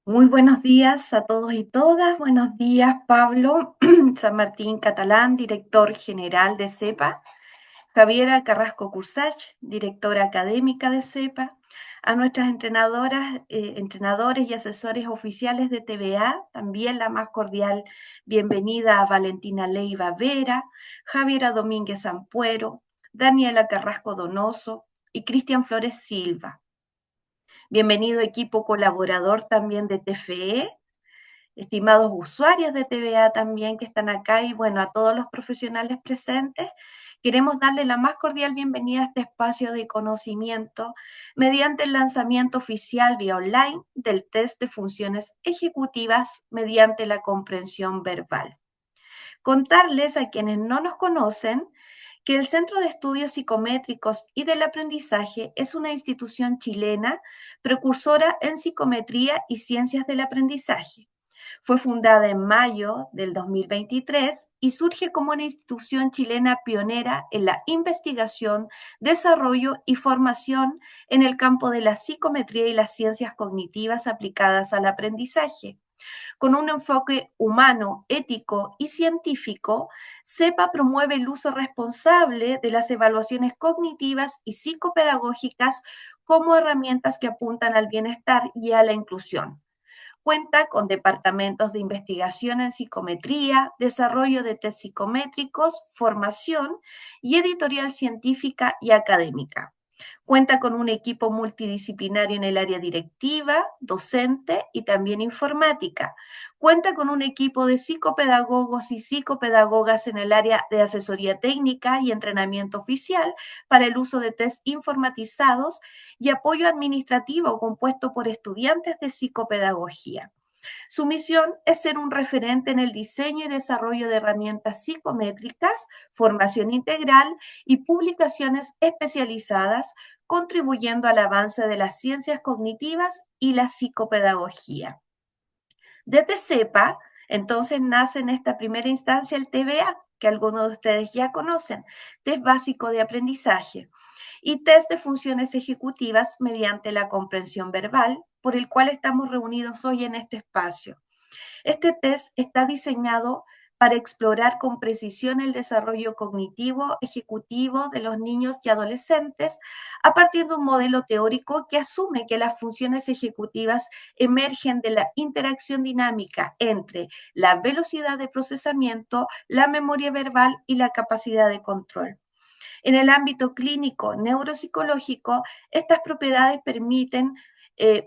Muy buenos días a todos y todas. Buenos días, Pablo San Martín Catalán, director general de CEPA. Javiera Carrasco Cursach, directora académica de CEPA. A nuestras entrenadoras, entrenadores y asesores oficiales de TVA, también la más cordial bienvenida a Valentina Leiva Vera, Javiera Domínguez Ampuero, Daniela Carrasco Donoso y Cristian Flores Silva. Bienvenido equipo colaborador también de TFE, estimados usuarios de TVA también que están acá y bueno, a todos los profesionales presentes. Queremos darle la más cordial bienvenida a este espacio de conocimiento mediante el lanzamiento oficial vía online del test de funciones ejecutivas mediante la comprensión verbal. Contarles a quienes no nos conocen que el Centro de Estudios Psicométricos y del Aprendizaje es una institución chilena precursora en psicometría y ciencias del aprendizaje. Fue fundada en mayo del 2023 y surge como una institución chilena pionera en la investigación, desarrollo y formación en el campo de la psicometría y las ciencias cognitivas aplicadas al aprendizaje. Con un enfoque humano, ético y científico, CEPA promueve el uso responsable de las evaluaciones cognitivas y psicopedagógicas como herramientas que apuntan al bienestar y a la inclusión. Cuenta con departamentos de investigación en psicometría, desarrollo de test psicométricos, formación y editorial científica y académica. Cuenta con un equipo multidisciplinario en el área directiva, docente y también informática. Cuenta con un equipo de psicopedagogos y psicopedagogas en el área de asesoría técnica y entrenamiento oficial para el uso de test informatizados y apoyo administrativo compuesto por estudiantes de psicopedagogía. Su misión es ser un referente en el diseño y desarrollo de herramientas psicométricas, formación integral y publicaciones especializadas, contribuyendo al avance de las ciencias cognitivas y la psicopedagogía. Desde CEPA, entonces nace en esta primera instancia el TVA, que algunos de ustedes ya conocen, test básico de aprendizaje, y test de funciones ejecutivas mediante la comprensión verbal, por el cual estamos reunidos hoy en este espacio. Este test está diseñado para explorar con precisión el desarrollo cognitivo ejecutivo de los niños y adolescentes a partir de un modelo teórico que asume que las funciones ejecutivas emergen de la interacción dinámica entre la velocidad de procesamiento, la memoria verbal y la capacidad de control. En el ámbito clínico neuropsicológico, estas propiedades permiten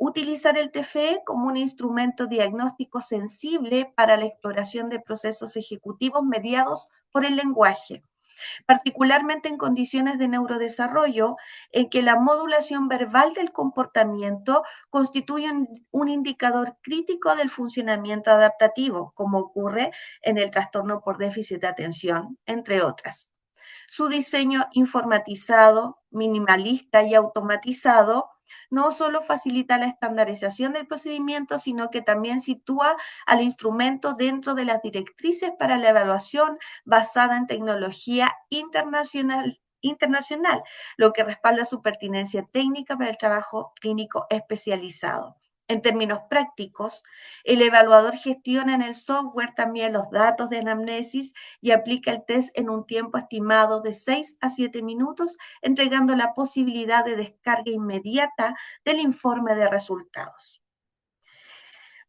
utilizar el TFE como un instrumento diagnóstico sensible para la exploración de procesos ejecutivos mediados por el lenguaje, particularmente en condiciones de neurodesarrollo en que la modulación verbal del comportamiento constituye un indicador crítico del funcionamiento adaptativo, como ocurre en el trastorno por déficit de atención, entre otras. Su diseño informatizado, minimalista y automatizado no solo facilita la estandarización del procedimiento, sino que también sitúa al instrumento dentro de las directrices para la evaluación basada en tecnología internacional, lo que respalda su pertinencia técnica para el trabajo clínico especializado. En términos prácticos, el evaluador gestiona en el software también los datos de anamnesis y aplica el test en un tiempo estimado de 6 a 7 minutos, entregando la posibilidad de descarga inmediata del informe de resultados.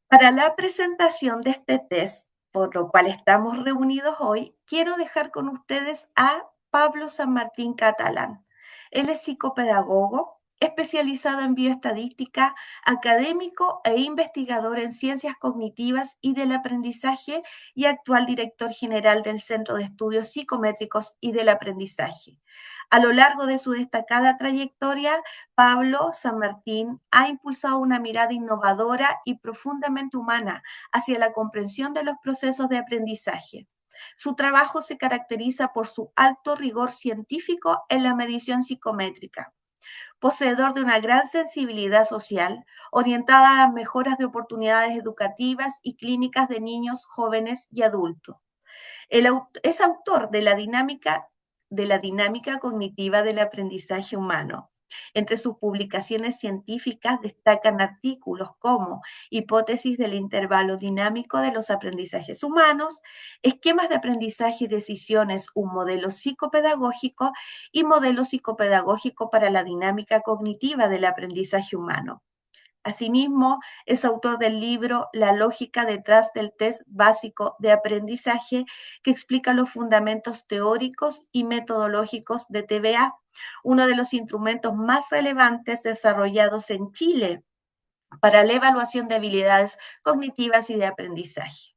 Para la presentación de este test, por lo cual estamos reunidos hoy, quiero dejar con ustedes a Pablo San Martín Catalán. Él es psicopedagogo, especializado en bioestadística, académico e investigador en ciencias cognitivas y del aprendizaje y actual director general del Centro de Estudios Psicométricos y del Aprendizaje. A lo largo de su destacada trayectoria, Pablo San Martín ha impulsado una mirada innovadora y profundamente humana hacia la comprensión de los procesos de aprendizaje. Su trabajo se caracteriza por su alto rigor científico en la medición psicométrica. Poseedor de una gran sensibilidad social, orientada a las mejoras de educativas y clínicas de niños, jóvenes y adultos. Es autor de la dinámica cognitiva del aprendizaje humano, Entre sus publicaciones científicas destacan artículos como hipótesis del intervalo dinámico de los aprendizajes humanos, esquemas de aprendizaje y decisiones, un modelo psicopedagógico y modelo psicopedagógico para la dinámica cognitiva del aprendizaje humano. Asimismo, es autor del libro La lógica detrás del test básico de aprendizaje, que explica los fundamentos teóricos y metodológicos de TBA, uno de los instrumentos más relevantes desarrollados en Chile para la evaluación de habilidades cognitivas y de aprendizaje.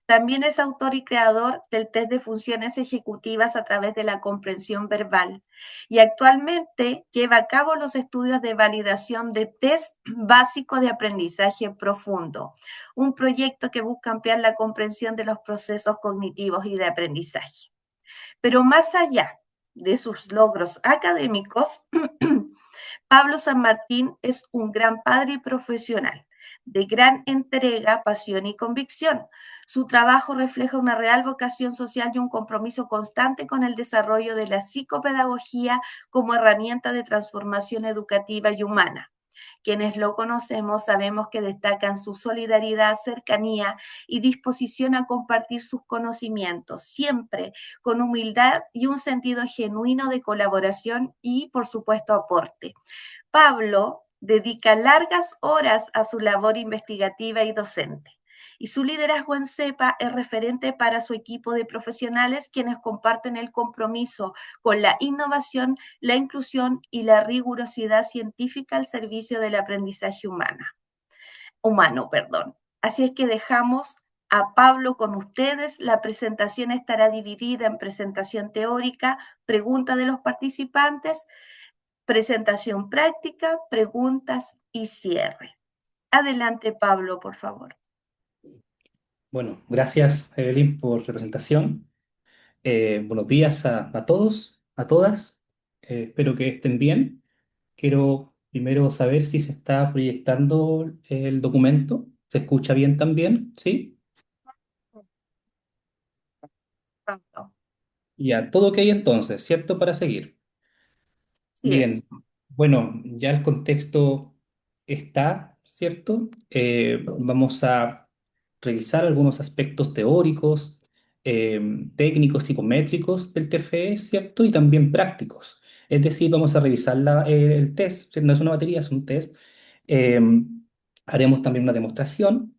También es autor y creador del test de funciones ejecutivas a través de la comprensión verbal y actualmente lleva a cabo los estudios de validación de test básico de aprendizaje profundo, un proyecto que busca ampliar la comprensión de los procesos cognitivos y de aprendizaje. Pero más allá de sus logros académicos, Pablo San Martín es un gran padre y profesional, de gran entrega, pasión y convicción. Su trabajo refleja una real vocación social y un compromiso constante con el desarrollo de la psicopedagogía como herramienta de transformación educativa y humana. Quienes lo conocemos sabemos que destacan su solidaridad, cercanía y disposición a compartir sus conocimientos, siempre con humildad y un sentido genuino de colaboración y, por supuesto, aporte. Pablo dedica largas horas a su labor investigativa y docente, y su liderazgo en CEPA es referente para su equipo de profesionales quienes comparten el compromiso con la innovación, la inclusión y la rigurosidad científica al servicio del aprendizaje humano. Así es que dejamos a Pablo con ustedes. La presentación estará dividida en presentación teórica, pregunta de los participantes, presentación práctica, preguntas y cierre. Adelante, Pablo, por favor. Bueno, gracias Evelyn por la presentación. Buenos días a todos, a todas. Espero que estén bien. Quiero primero saber si se está proyectando el documento. ¿Se escucha bien también? ¿Sí? Pablo. Ya, todo ok entonces, ¿cierto? Para seguir. Así es. Bien, bueno, ya el contexto está, ¿cierto? Vamos a revisar algunos aspectos teóricos, técnicos, psicométricos del TFE, ¿cierto? Y también prácticos. Es decir, vamos a revisar el test, no es una batería, es un test. Eh, Haremos también una demostración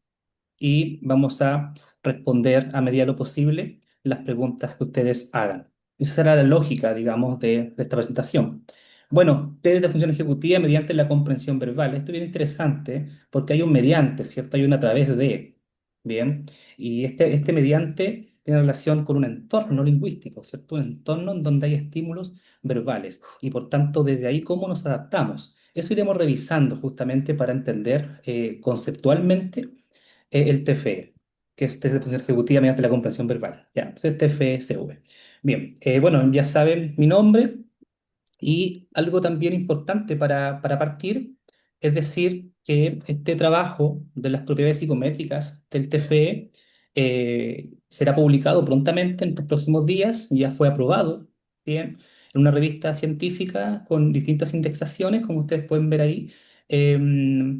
y vamos a responder a medida de lo posible las preguntas que ustedes hagan. Esa será la lógica, digamos, de esta presentación. Bueno, test de función ejecutiva mediante la comprensión verbal. Esto es bien interesante porque hay un mediante, ¿cierto? Hay un a través de, ¿bien? Y este mediante tiene relación con un entorno lingüístico, ¿cierto? Un entorno en donde hay estímulos verbales y por tanto desde ahí cómo nos adaptamos. Eso iremos revisando justamente para entender conceptualmente el TFE, que es test de función ejecutiva mediante la comprensión verbal. Ya, entonces TFE-CV. Bien, bueno, ya saben mi nombre y algo también importante para partir, es decir, que este trabajo de las propiedades psicométricas del TFE será publicado prontamente en los próximos días, ya fue aprobado, bien, en una revista científica con distintas indexaciones, como ustedes pueden ver ahí.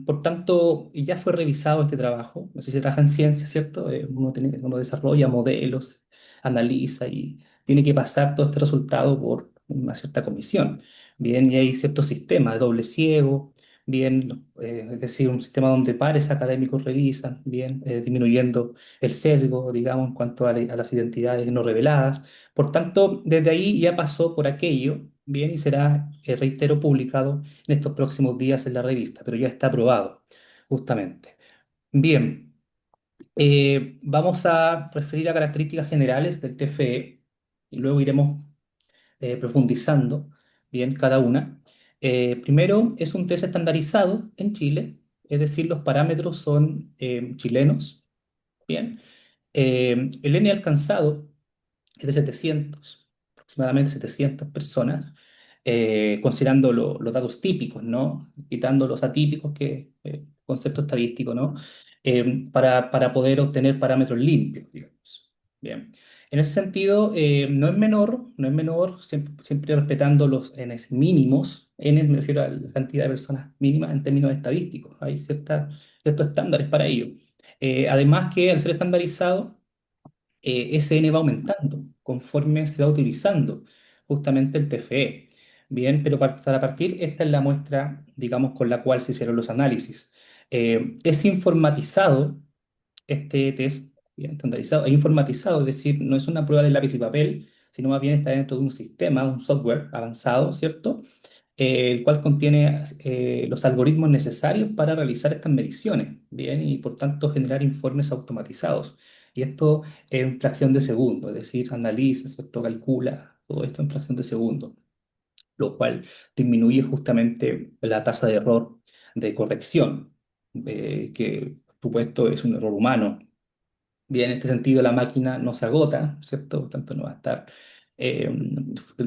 Por tanto, ya fue revisado este trabajo. Si se trabaja en ciencia, ¿cierto? Uno desarrolla modelos, analiza y tiene que pasar todo este resultado por una cierta comisión. Bien, y hay ciertos sistemas de doble ciego, bien, es decir, un sistema donde pares académicos revisan, bien, disminuyendo el sesgo, digamos, en cuanto a las identidades no reveladas. Por tanto, desde ahí ya pasó por aquello, bien, y será, reitero, publicado en estos próximos días en la revista, pero ya está aprobado, justamente. Bien, vamos a referir a características generales del TFE y luego iremos profundizando bien cada una. Primero, es un test estandarizado en Chile, es decir, los parámetros son chilenos. Bien. El N alcanzado es de 700, aproximadamente 700 personas, considerando los datos típicos, ¿no? Quitando los atípicos, que concepto estadístico, ¿no? Para poder obtener parámetros limpios, digamos. Bien. En ese sentido, no es menor, siempre respetando los Ns mínimos. Ns me refiero a la cantidad de personas mínimas en términos estadísticos. Hay ciertos estándares para ello. Además que al ser estandarizado, ese N va aumentando conforme se va utilizando justamente el TFE. Bien, pero para partir, esta es la muestra, digamos, con la cual se hicieron los análisis. Es informatizado este test, bien estandarizado e informatizado, es decir, no es una prueba de lápiz y papel, sino más bien está dentro de un sistema, un software avanzado, ¿cierto? El cual contiene los algoritmos necesarios para realizar estas mediciones, bien, y por tanto generar informes automatizados. Y esto en fracción de segundo, es decir, analiza, ¿cierto? Calcula todo esto en fracción de segundo, lo cual disminuye justamente la tasa de error de corrección, que por supuesto es un error humano. Bien, en este sentido la máquina no se agota, ¿cierto? Por tanto, no va a estar, eh,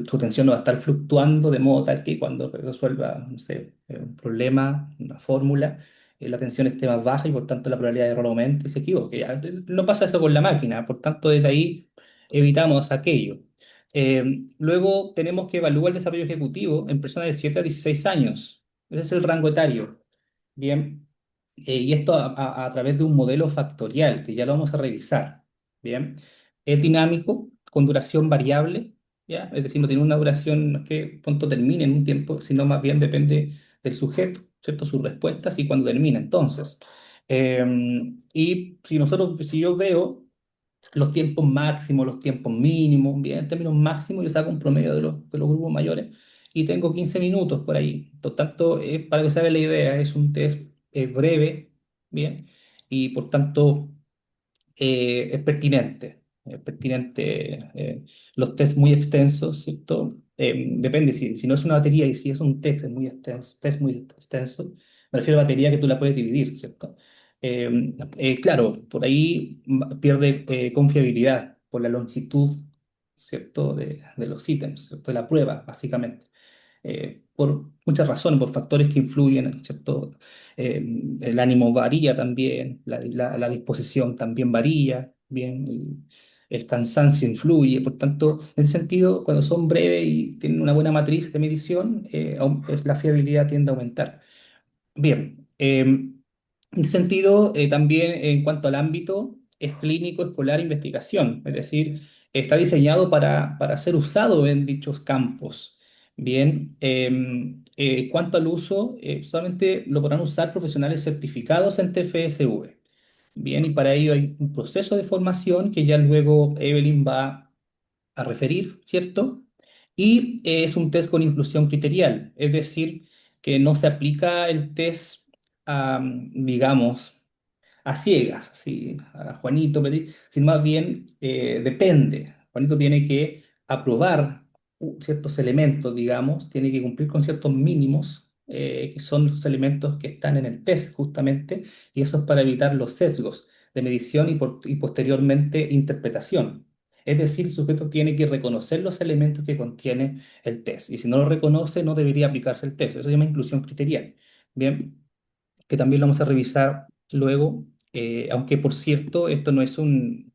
su tensión no va a estar fluctuando de modo tal que cuando resuelva, no sé, un problema, una fórmula, la tensión esté más baja y por tanto la probabilidad de error aumenta y se equivoque. Ya, no pasa eso con la máquina, por tanto, desde ahí evitamos aquello. Luego tenemos que evaluar el desarrollo ejecutivo en personas de 7 a 16 años. Ese es el rango etario. Bien. Y esto a través de un modelo factorial, que ya lo vamos a revisar. Bien. Es dinámico, con duración variable, ¿ya? Es decir, no tiene una duración, no es que pronto termine en un tiempo, sino más bien depende del sujeto, ¿cierto? Sus respuestas y cuando termina. Entonces, y si yo veo los tiempos máximos, los tiempos mínimos, bien, en términos máximos yo saco un promedio de los grupos mayores y tengo 15 minutos por ahí. Por tanto, para que se haga la idea, es un test breve, bien, y por tanto es pertinente los tests muy extensos, ¿cierto? Depende, si no es una batería y si es un test muy extenso, me refiero a batería que tú la puedes dividir, ¿cierto? Claro, por ahí pierde confiabilidad por la longitud, ¿cierto? De los ítems, ¿cierto? De la prueba, básicamente por muchas razones, por factores que influyen, ¿cierto? El ánimo varía también, la disposición también varía, bien, el cansancio influye, por tanto, en ese sentido, cuando son breves y tienen una buena matriz de medición, la fiabilidad tiende a aumentar. Bien, en ese sentido, también en cuanto al ámbito, es clínico, escolar, investigación, es decir, está diseñado para ser usado en dichos campos. Bien, cuanto al uso, solamente lo podrán usar profesionales certificados en TFSV. Bien, y para ello hay un proceso de formación que ya luego Evelyn va a referir, ¿cierto? Y es un test con inclusión criterial, es decir, que no se aplica el test, digamos, a ciegas, así, a Juanito, sino más bien depende. Juanito tiene que aprobar ciertos elementos, digamos, tiene que cumplir con ciertos mínimos, que son los elementos que están en el test justamente, y eso es para evitar los sesgos de medición y posteriormente interpretación. Es decir, el sujeto tiene que reconocer los elementos que contiene el test, y si no lo reconoce, no debería aplicarse el test. Eso se llama inclusión criterial. Bien, que también lo vamos a revisar luego, aunque por cierto, esto no es un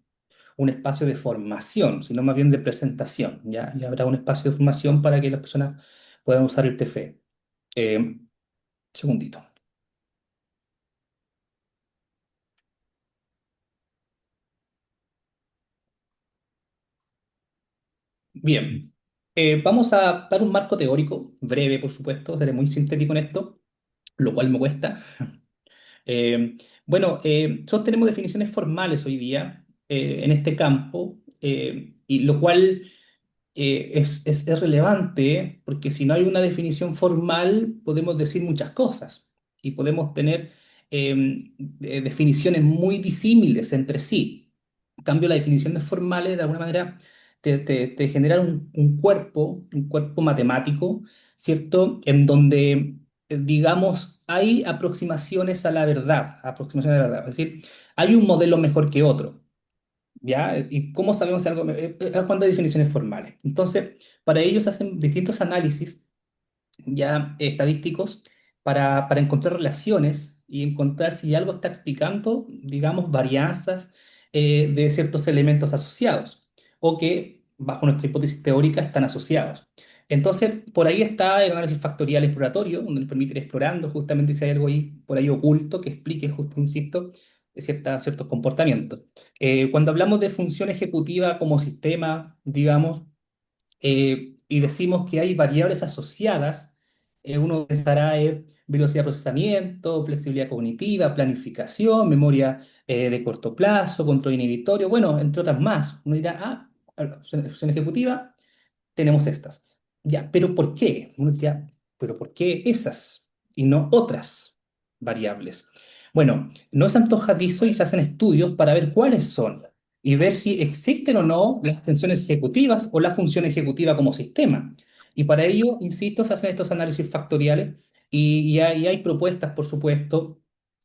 espacio de formación, sino más bien de presentación, ¿ya? Y habrá un espacio de formación para que las personas puedan usar el TFE. Eh, segundito. Bien. Vamos a dar un marco teórico, breve, por supuesto, seré muy sintético en esto, lo cual me cuesta. Bueno, nosotros tenemos definiciones formales hoy día en este campo, y lo cual es relevante porque si no hay una definición formal podemos decir muchas cosas y podemos tener definiciones muy disímiles entre sí. En cambio, las definiciones formales de alguna manera te generan un cuerpo matemático, ¿cierto? En donde, digamos, hay aproximaciones a la verdad. Es decir, hay un modelo mejor que otro. ¿Ya? ¿Y cómo sabemos si algo? Cuando hay definiciones formales. Entonces, para ellos hacen distintos análisis ya estadísticos para encontrar relaciones y encontrar si algo está explicando, digamos, varianzas de ciertos elementos asociados o que, bajo nuestra hipótesis teórica, están asociados. Entonces, por ahí está el análisis factorial exploratorio, donde nos permite ir explorando justamente si hay algo ahí, por ahí oculto que explique, justo, insisto, ciertos comportamientos. Cuando hablamos de función ejecutiva como sistema, digamos, y decimos que hay variables asociadas, uno pensará en velocidad de procesamiento, flexibilidad cognitiva, planificación, memoria de corto plazo, control inhibitorio, bueno, entre otras más. Uno dirá, función ejecutiva, tenemos estas. Ya, pero ¿por qué? Uno dirá, pero ¿por qué esas y no otras variables? Bueno, no es antojadizo y se hacen estudios para ver cuáles son y ver si existen o no las funciones ejecutivas o la función ejecutiva como sistema. Y para ello, insisto, se hacen estos análisis factoriales y hay propuestas, por supuesto,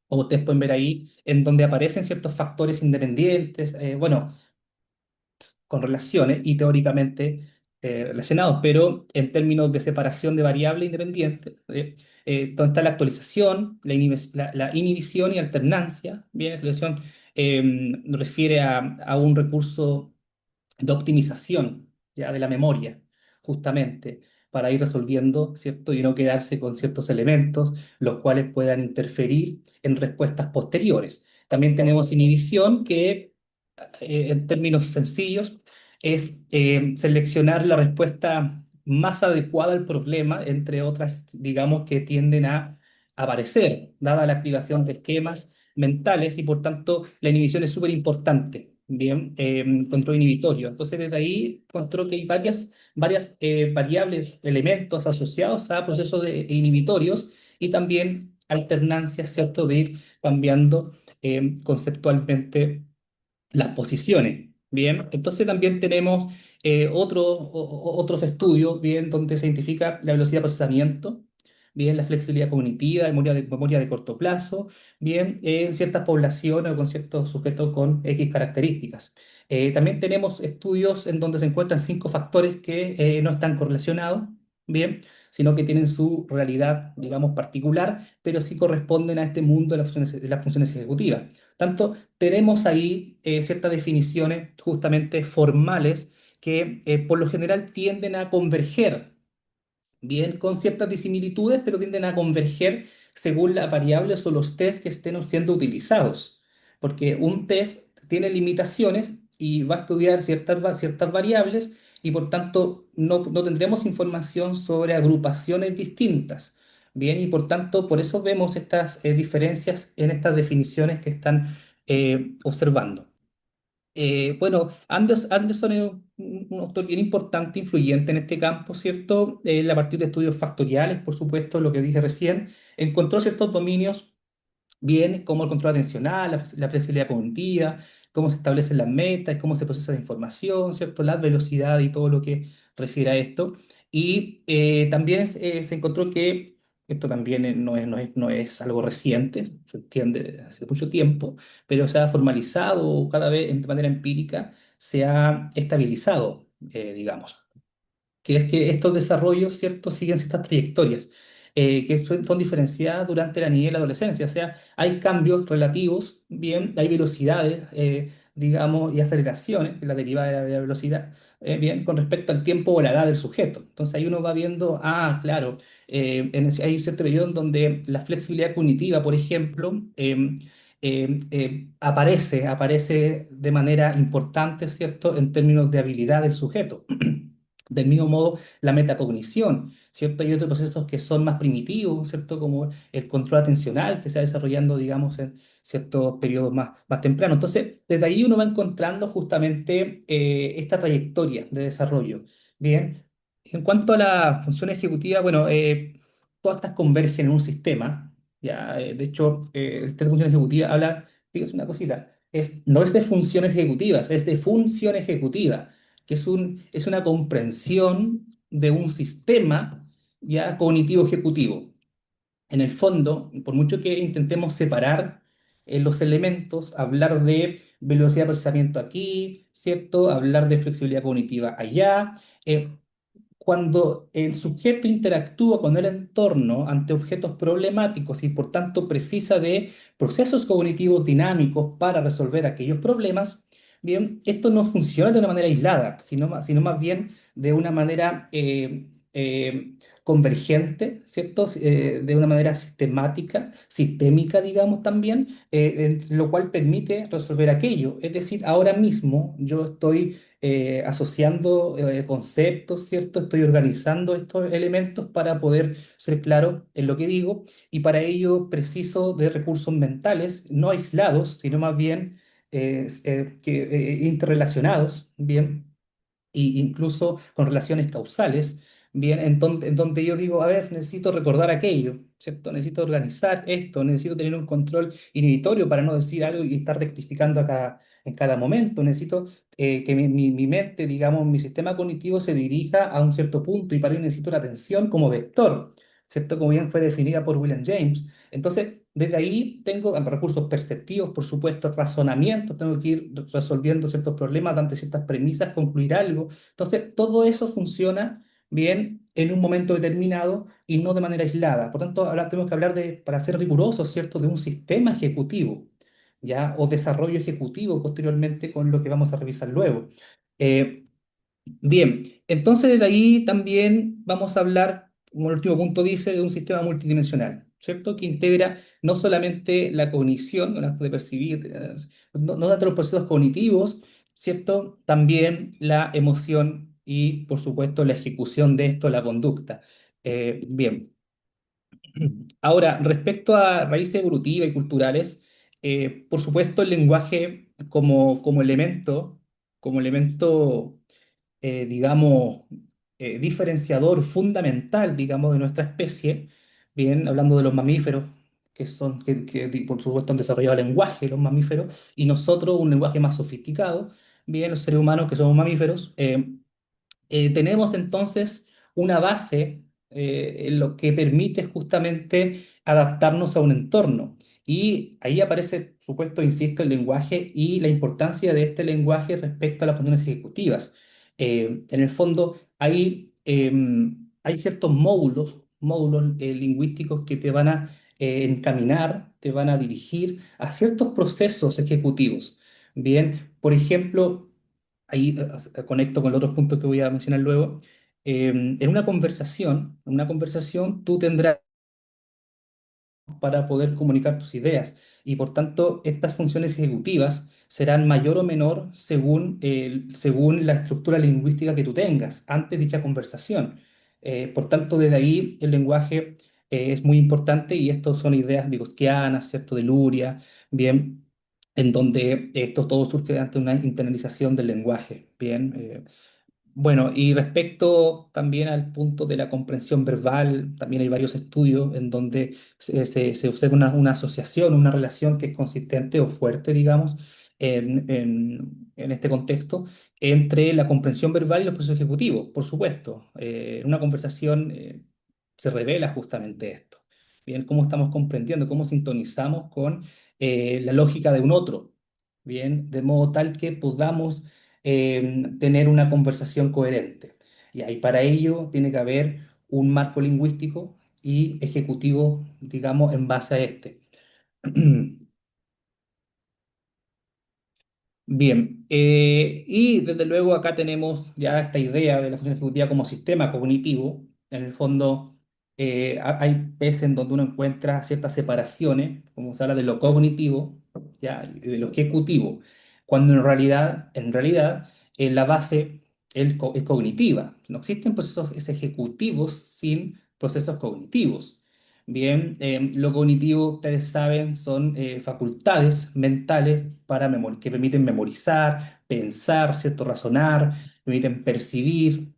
o ustedes pueden ver ahí, en donde aparecen ciertos factores independientes. Bueno, con relaciones y teóricamente relacionados, pero en términos de separación de variables independientes, donde está la actualización, la inhibición y alternancia. Bien, la actualización refiere a un recurso de optimización ya de la memoria, justamente, para ir resolviendo, ¿cierto? Y no quedarse con ciertos elementos, los cuales puedan interferir en respuestas posteriores. También tenemos inhibición, que en términos sencillos es seleccionar la respuesta más adecuada al problema, entre otras, digamos, que tienden a aparecer, dada la activación de esquemas mentales, y por tanto la inhibición es súper importante. Bien, control inhibitorio. Entonces, desde ahí encontró que hay varias variables, elementos asociados a procesos inhibitorios y también alternancias, ¿cierto?, de ir cambiando conceptualmente las posiciones. Bien, entonces también tenemos otros estudios, bien, donde se identifica la velocidad de procesamiento, bien, la flexibilidad cognitiva, memoria de corto plazo, bien, en ciertas poblaciones o con ciertos sujetos con X características. También tenemos estudios en donde se encuentran 5 factores que no están correlacionados, bien, sino que tienen su realidad, digamos, particular, pero sí corresponden a este mundo de las funciones ejecutivas. Tanto tenemos ahí ciertas definiciones justamente formales que por lo general tienden a converger, bien con ciertas disimilitudes, pero tienden a converger según las variables o los test que estén siendo utilizados. Porque un test tiene limitaciones y va a estudiar ciertas variables y por tanto no tendremos información sobre agrupaciones distintas. Bien, y por tanto, por eso vemos estas diferencias en estas definiciones que están observando. Bueno, Anderson es un autor bien importante, influyente en este campo, ¿cierto? Él, a partir de estudios factoriales, por supuesto, lo que dije recién, encontró ciertos dominios bien, como el control atencional, la flexibilidad cognitiva, cómo se establecen las metas, cómo se procesa la información, ¿cierto? La velocidad y todo lo que refiere a esto. Y también se encontró que esto también no es algo reciente, se entiende desde hace mucho tiempo, pero se ha formalizado cada vez de manera empírica, se ha estabilizado, digamos, que es que estos desarrollos, ¿cierto?, siguen ciertas trayectorias que son diferenciadas durante la niñez y la adolescencia. O sea, hay cambios relativos, bien, hay velocidades, digamos, y aceleraciones, la derivada de la velocidad, bien, con respecto al tiempo o la edad del sujeto. Entonces ahí uno va viendo, claro, hay un cierto periodo en donde la flexibilidad cognitiva, por ejemplo, aparece de manera importante, ¿cierto?, en términos de habilidad del sujeto. Del mismo modo, la metacognición, ¿cierto? Hay otros procesos que son más primitivos, ¿cierto? Como el control atencional que se va desarrollando, digamos, en ciertos periodos más tempranos. Entonces, desde ahí uno va encontrando justamente esta trayectoria de desarrollo. Bien, en cuanto a la función ejecutiva, bueno, todas estas convergen en un sistema. Ya, de hecho, el test de función ejecutiva habla, fíjese una cosita, no es de funciones ejecutivas, es de función ejecutiva, que es una comprensión de un sistema ya cognitivo ejecutivo. En el fondo, por mucho que intentemos separar los elementos, hablar de velocidad de procesamiento aquí, ¿cierto? Hablar de flexibilidad cognitiva allá, cuando el sujeto interactúa con el entorno ante objetos problemáticos y por tanto precisa de procesos cognitivos dinámicos para resolver aquellos problemas, bien, esto no funciona de una manera aislada, sino más bien de una manera convergente, ¿cierto? De una manera sistemática, sistémica, digamos también, lo cual permite resolver aquello. Es decir, ahora mismo yo estoy asociando conceptos, ¿cierto? Estoy organizando estos elementos para poder ser claro en lo que digo y para ello preciso de recursos mentales, no aislados, sino más bien interrelacionados, ¿bien? Y incluso con relaciones causales, bien, en donde yo digo, a ver, necesito recordar aquello, ¿cierto? Necesito organizar esto, necesito tener un control inhibitorio para no decir algo y estar rectificando en cada momento, necesito que mi mente, digamos, mi sistema cognitivo se dirija a un cierto punto y para ello necesito la atención como vector, ¿cierto? Como bien fue definida por William James. Entonces, desde ahí tengo recursos perceptivos, por supuesto, razonamientos, tengo que ir resolviendo ciertos problemas ante ciertas premisas, concluir algo. Entonces, todo eso funciona bien en un momento determinado y no de manera aislada. Por tanto, ahora tenemos que hablar de, para ser rigurosos, ¿cierto?, de un sistema ejecutivo, ¿ya? O desarrollo ejecutivo posteriormente con lo que vamos a revisar luego. Eh, Bien, entonces desde ahí también vamos a hablar, como el último punto dice, de un sistema multidimensional, ¿cierto? Que integra no solamente la cognición, el acto de percibir, no tanto los procesos cognitivos, ¿cierto? También la emoción y, por supuesto, la ejecución de esto, la conducta. Bien, ahora, respecto a raíces evolutivas y culturales, por supuesto, el lenguaje como elemento digamos, diferenciador fundamental, digamos, de nuestra especie, bien, hablando de los mamíferos, por supuesto han desarrollado lenguaje los mamíferos, y nosotros un lenguaje más sofisticado, bien, los seres humanos que somos mamíferos, tenemos entonces una base en lo que permite justamente adaptarnos a un entorno. Y ahí aparece, por supuesto, insisto, el lenguaje y la importancia de este lenguaje respecto a las funciones ejecutivas. En el fondo, hay ciertos módulos lingüísticos que te van a encaminar, te van a dirigir a ciertos procesos ejecutivos. Bien, por ejemplo, ahí conecto con los otros puntos que voy a mencionar luego. En una conversación tú tendrás para poder comunicar tus ideas y por tanto estas funciones ejecutivas serán mayor o menor según la estructura lingüística que tú tengas antes de dicha conversación. Por tanto, desde ahí el lenguaje es muy importante y estos son ideas vygotsianas, ¿cierto? De Luria, bien, en donde esto todo surge ante una internalización del lenguaje, bien. Bueno, y respecto también al punto de la comprensión verbal, también hay varios estudios en donde se observa una asociación, una relación que es consistente o fuerte, digamos, en este contexto, entre la comprensión verbal y los procesos ejecutivos. Por supuesto, en una conversación se revela justamente esto. Bien, cómo estamos comprendiendo, cómo sintonizamos con la lógica de un otro. Bien, de modo tal que podamos tener una conversación coherente. Y ahí para ello tiene que haber un marco lingüístico y ejecutivo, digamos, en base a este. Bien, y desde luego acá tenemos ya esta idea de la función ejecutiva como sistema cognitivo. En el fondo, hay veces en donde uno encuentra ciertas separaciones, como se habla de lo cognitivo, ya, y de lo ejecutivo, cuando en realidad la base es cognitiva. No existen procesos ejecutivos sin procesos cognitivos. Bien, lo cognitivo, ustedes saben, son facultades mentales que permiten memorizar, pensar, ¿cierto? Razonar, permiten percibir,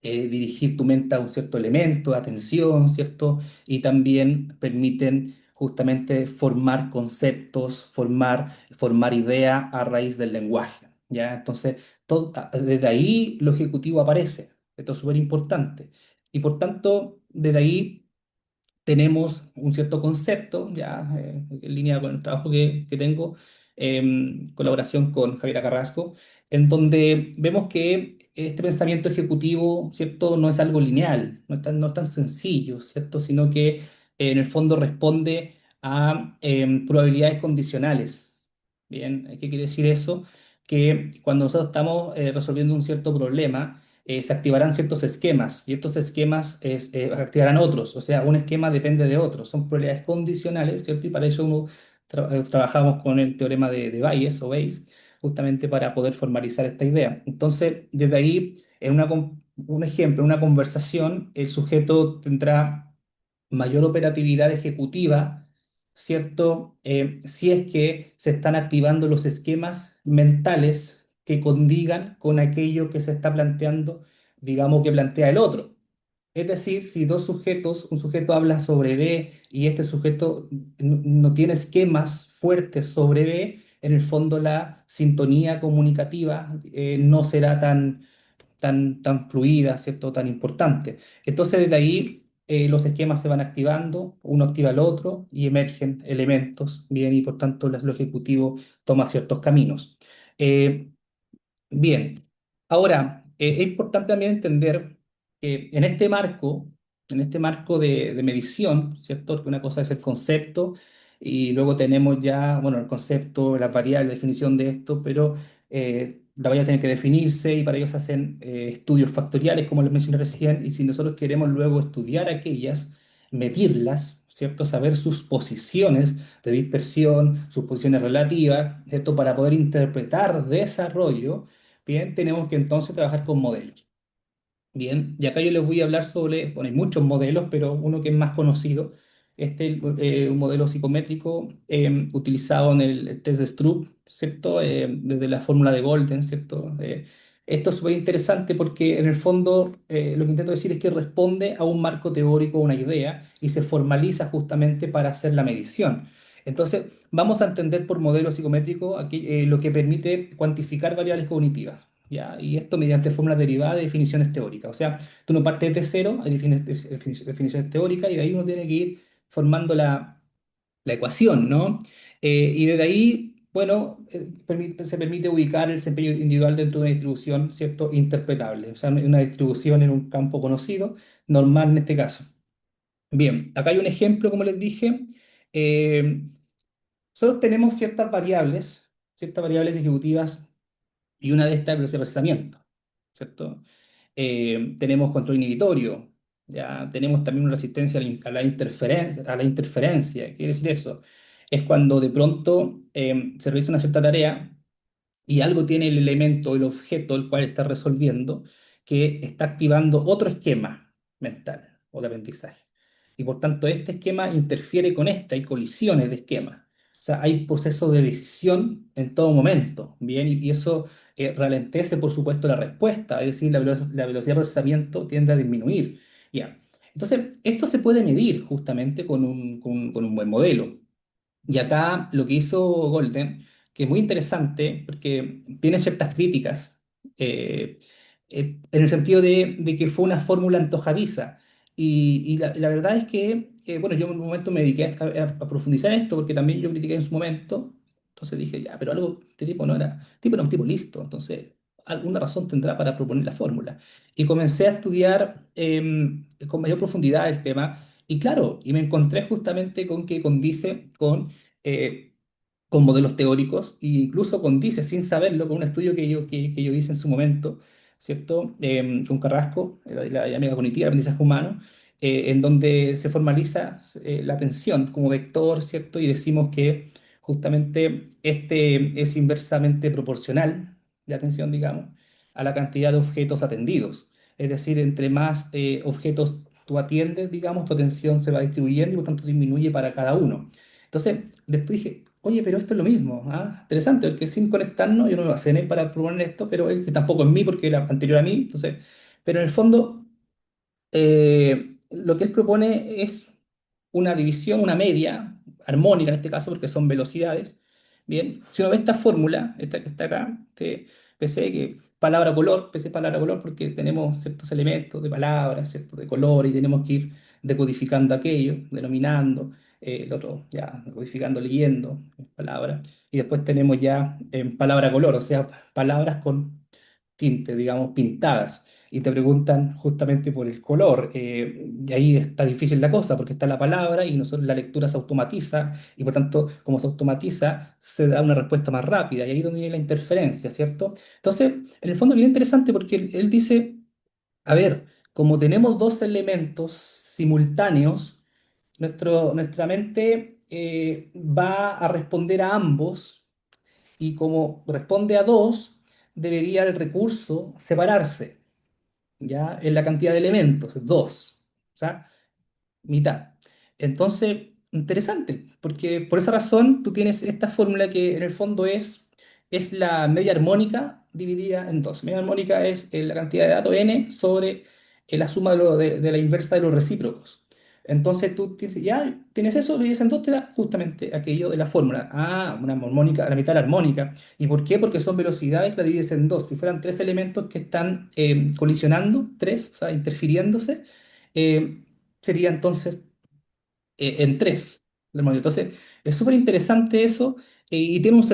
dirigir tu mente a un cierto elemento, atención, ¿cierto? Y también permiten justamente formar conceptos, formar idea a raíz del lenguaje, ¿ya? Entonces, desde ahí lo ejecutivo aparece. Esto es súper importante. Y por tanto, desde ahí tenemos un cierto concepto, ya en línea con el trabajo que tengo, colaboración con Javiera Carrasco, en donde vemos que este pensamiento ejecutivo, ¿cierto? No es algo lineal, no es tan sencillo, ¿cierto? Sino que en el fondo responde a probabilidades condicionales. Bien, ¿qué quiere decir eso? Que cuando nosotros estamos resolviendo un cierto problema, se activarán ciertos esquemas y estos esquemas activarán otros, o sea, un esquema depende de otro, son probabilidades condicionales, ¿cierto? Y para eso trabajamos con el teorema de Bayes o Bayes, justamente para poder formalizar esta idea. Entonces, desde ahí, un ejemplo, en una conversación, el sujeto tendrá mayor operatividad ejecutiva, ¿cierto? Si es que se están activando los esquemas mentales que condigan con aquello que se está planteando, digamos, que plantea el otro. Es decir, si dos sujetos, un sujeto habla sobre B y este sujeto no tiene esquemas fuertes sobre B, en el fondo la sintonía comunicativa no será tan fluida, ¿cierto? Tan importante. Entonces, desde ahí los esquemas se van activando, uno activa al otro y emergen elementos, bien, y por tanto lo ejecutivo toma ciertos caminos. Eh, Bien, ahora es importante también entender que en este marco de medición, ¿cierto? Que una cosa es el concepto y luego tenemos ya, bueno, el concepto, las variables, la definición de esto, pero la variable tiene que definirse y para ello se hacen estudios factoriales, como les mencioné recién, y si nosotros queremos luego estudiar aquellas, medirlas, ¿cierto? Saber sus posiciones de dispersión, sus posiciones relativas, ¿cierto? Para poder interpretar desarrollo. Bien, tenemos que entonces trabajar con modelos. Bien, y acá yo les voy a hablar sobre, bueno, hay muchos modelos, pero uno que es más conocido, un modelo psicométrico utilizado en el test de Stroop, ¿cierto? Desde la fórmula de Golden, ¿cierto? Esto es súper interesante porque en el fondo lo que intento decir es que responde a un marco teórico, a una idea, y se formaliza justamente para hacer la medición. Entonces, vamos a entender por modelo psicométrico aquí, lo que permite cuantificar variables cognitivas. ¿Ya? Y esto mediante fórmulas derivadas de definiciones teóricas. O sea, tú no partes de cero, hay definiciones teóricas y de ahí uno tiene que ir formando la ecuación, ¿no? Y desde ahí, bueno, se permite ubicar el desempeño individual dentro de una distribución, ¿cierto? Interpretable. O sea, una distribución en un campo conocido, normal en este caso. Bien, acá hay un ejemplo, como les dije. Eh, Nosotros tenemos ciertas variables ejecutivas y una de estas es velocidad de procesamiento, ¿cierto? Tenemos control inhibitorio, ya tenemos también una resistencia a la interferencia. ¿Qué quiere decir eso? Es cuando de pronto se realiza una cierta tarea y algo tiene el elemento, el objeto el cual está resolviendo, que está activando otro esquema mental o de aprendizaje. Y por tanto, este esquema interfiere con este, hay colisiones de esquemas. O sea, hay procesos de decisión en todo momento, ¿bien? Y eso ralentece, por supuesto, la respuesta, es decir, la velocidad de procesamiento tiende a disminuir, ¿ya? Entonces, esto se puede medir justamente con un buen modelo. Y acá lo que hizo Golden, que es muy interesante, porque tiene ciertas críticas, eh, en el sentido de que fue una fórmula antojadiza. Y la verdad es que, bueno, yo en un momento me dediqué a profundizar en esto, porque también yo critiqué en su momento. Entonces dije, ya, pero algo, este tipo no era, tipo era un tipo listo, entonces alguna razón tendrá para proponer la fórmula. Y comencé a estudiar con mayor profundidad el tema. Y claro, y me encontré justamente con que condice eh, con modelos teóricos e incluso condice, sin saberlo, con un estudio que yo hice en su momento, ¿cierto? Con Carrasco, la dinámica cognitiva, el aprendizaje humano, en donde se formaliza la atención como vector, ¿cierto? Y decimos que justamente este es inversamente proporcional, la atención, digamos, a la cantidad de objetos atendidos. Es decir, entre más objetos tú atiendes, digamos, tu atención se va distribuyendo y por tanto disminuye para cada uno. Entonces, después dije, oye, pero esto es lo mismo, ¿ah? Interesante, porque sin conectarnos, yo no me basé en él para proponer esto, pero él que tampoco en mí, porque era anterior a mí, entonces, pero en el fondo, lo que él propone es una división, una media, armónica en este caso, porque son velocidades. Bien, si uno ve esta fórmula, esta que está acá, PC, que palabra color, PC palabra color, porque tenemos ciertos elementos de palabras, ¿cierto? De color, y tenemos que ir decodificando aquello, denominando, el otro ya decodificando, leyendo palabras, y después tenemos ya palabra color, o sea, palabras con tintes, digamos, pintadas, y te preguntan justamente por el color. Y ahí está difícil la cosa, porque está la palabra y nosotros la lectura se automatiza, y por tanto, como se automatiza, se da una respuesta más rápida, y ahí es donde viene la interferencia, ¿cierto? Entonces, en el fondo es bien interesante porque él dice, a ver, como tenemos dos elementos simultáneos, nuestra mente va a responder a ambos, y como responde a dos, debería el recurso separarse, ¿ya? En la cantidad de elementos, dos, o sea, mitad. Entonces, interesante, porque por esa razón tú tienes esta fórmula que en el fondo es la media armónica dividida en dos. Media armónica es la cantidad de datos n sobre la suma de la inversa de los recíprocos. Entonces tú ya tienes eso, lo divides en dos, te da justamente aquello de la fórmula. Ah, una armónica, la mitad de la armónica. ¿Y por qué? Porque son velocidades, la divides en dos. Si fueran tres elementos que están colisionando, tres, o sea, interfiriéndose, eh, sería entonces en tres. Entonces, es súper interesante eso, y tiene un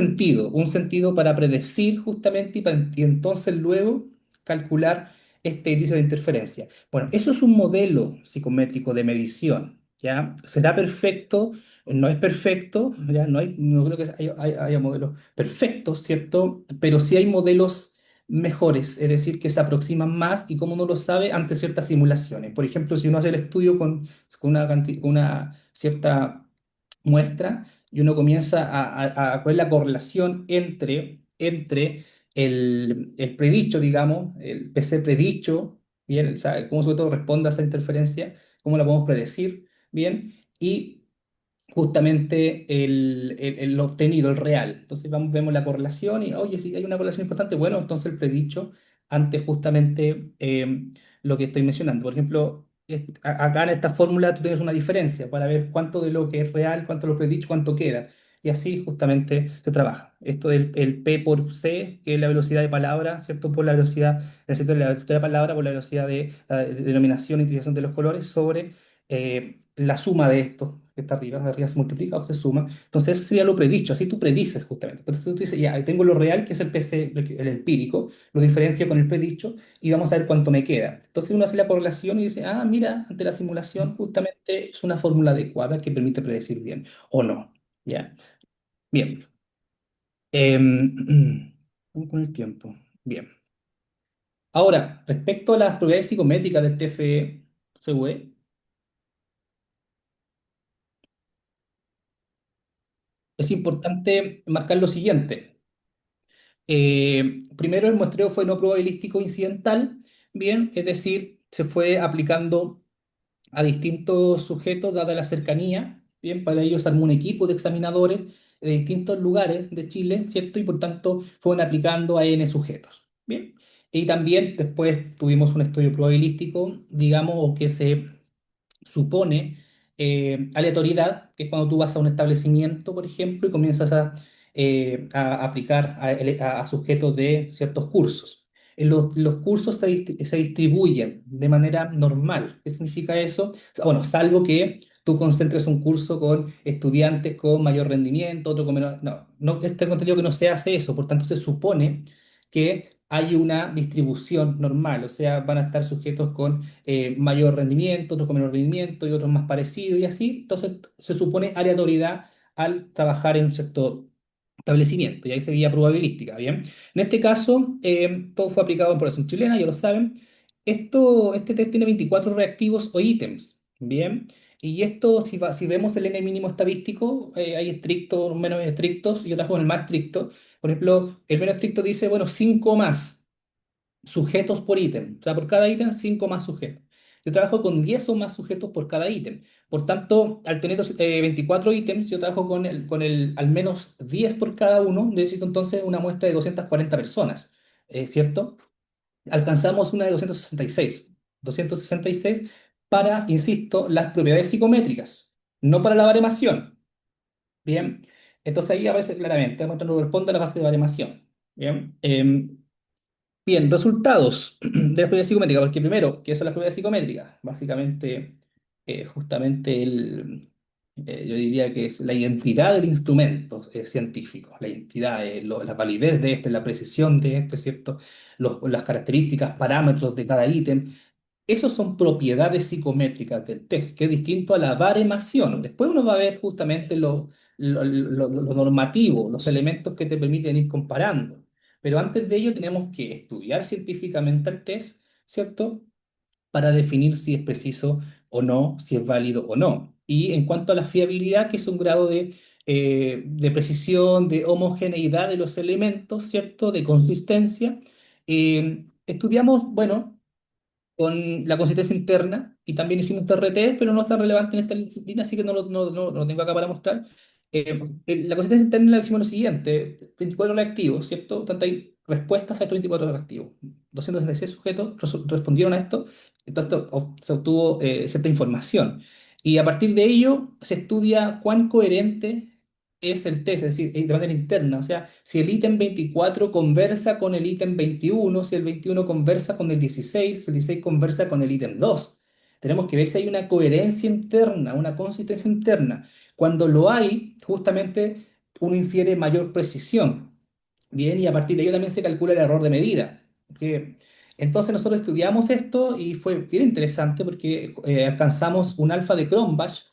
sentido para predecir justamente y entonces luego calcular este índice de interferencia. Bueno, eso es un modelo psicométrico de medición, ¿ya? ¿Será perfecto? No es perfecto, ¿ya? No creo que haya modelos perfectos, ¿cierto? Pero sí hay modelos mejores, es decir, que se aproximan más, y como uno lo sabe ante ciertas simulaciones. Por ejemplo, si uno hace el estudio con una cierta muestra, y uno comienza a ver la correlación entre el predicho, digamos, el PC predicho, bien, o sea, cómo sobre todo responde a esa interferencia, cómo la podemos predecir, bien, y justamente lo obtenido, el real. Entonces vemos la correlación y, oye, si hay una correlación importante, bueno, entonces el predicho ante justamente lo que estoy mencionando. Por ejemplo, acá en esta fórmula tú tienes una diferencia para ver cuánto de lo que es real, cuánto de lo predicho, cuánto queda. Y así justamente se trabaja. Esto del el P por C, que es la velocidad de palabra, ¿cierto? Por la velocidad, necesito la velocidad de palabra por la velocidad de la denominación y utilización de los colores sobre la suma de esto que está arriba se multiplica o se suma. Entonces eso sería lo predicho, así tú predices justamente. Entonces tú dices, ya, ahí tengo lo real, que es el PC, el empírico, lo diferencio con el predicho y vamos a ver cuánto me queda. Entonces uno hace la correlación y dice, ah, mira, ante la simulación justamente es una fórmula adecuada que permite predecir bien o no. ¿Ya? Bien. Vamos con el tiempo. Bien. Ahora, respecto a las propiedades psicométricas del TFE-CUE, es importante marcar lo siguiente. Primero, el muestreo fue no probabilístico incidental, bien, es decir, se fue aplicando a distintos sujetos dada la cercanía, bien, para ellos armó un equipo de examinadores de distintos lugares de Chile, ¿cierto? Y por tanto fueron aplicando a N sujetos, bien. Y también después tuvimos un estudio probabilístico, digamos, o que se supone aleatoriedad, que es cuando tú vas a un establecimiento, por ejemplo, y comienzas a aplicar a sujetos de ciertos cursos. Los cursos se distribuyen de manera normal. ¿Qué significa eso? O sea, bueno, salvo que tú concentres un curso con estudiantes con mayor rendimiento, otro con menor. No, no, este contenido que no se hace eso, por tanto se supone que hay una distribución normal, o sea, van a estar sujetos con mayor rendimiento, otros con menor rendimiento y otros más parecidos y así. Entonces se supone aleatoriedad al trabajar en un cierto establecimiento, y ahí sería probabilística, ¿bien? En este caso, todo fue aplicado en población chilena, ya lo saben. Este test tiene 24 reactivos o ítems, ¿bien? Y esto, si vemos el n mínimo estadístico, hay estrictos, menos estrictos, y yo trabajo con el más estricto. Por ejemplo, el menos estricto dice, bueno, 5 más sujetos por ítem. O sea, por cada ítem, 5 más sujetos. Yo trabajo con 10 o más sujetos por cada ítem. Por tanto, al tener 24 ítems, yo trabajo con el al menos 10 por cada uno. Necesito entonces una muestra de 240 personas, ¿cierto? Alcanzamos una de 266. 266 para, insisto, las propiedades psicométricas, no para la baremación. Bien, entonces ahí aparece claramente, cuando responde a la base de baremación. Bien, bien, resultados de las pruebas psicométricas, porque primero, ¿qué son las pruebas psicométricas? Básicamente, justamente Yo diría que es la identidad del instrumento científico, la identidad, la validez de este, la precisión de este, ¿cierto? Las características, parámetros de cada ítem. Esos son propiedades psicométricas del test, que es distinto a la baremación. Después uno va a ver justamente lo normativo, los elementos que te permiten ir comparando. Pero antes de ello tenemos que estudiar científicamente el test, ¿cierto? Para definir si es preciso o no, si es válido o no. Y en cuanto a la fiabilidad, que es un grado de precisión, de homogeneidad de los elementos, ¿cierto? De consistencia, estudiamos, bueno, con la consistencia interna y también hicimos TRT, pero no está relevante en esta disciplina, así que no lo tengo acá para mostrar. La consistencia interna la hicimos lo siguiente: 24 reactivos, ¿cierto? Tanto hay respuestas a estos 24 reactivos. 266 sujetos respondieron a esto, entonces se obtuvo cierta información. Y a partir de ello se estudia cuán coherente es el test, es decir, de manera interna. O sea, si el ítem 24 conversa con el ítem 21, si el 21 conversa con el 16, si el 16 conversa con el ítem 2. Tenemos que ver si hay una coherencia interna, una consistencia interna. Cuando lo hay, justamente uno infiere mayor precisión. Bien, y a partir de ello también se calcula el error de medida. Que- Entonces nosotros estudiamos esto y fue bien interesante porque alcanzamos un alfa de Cronbach.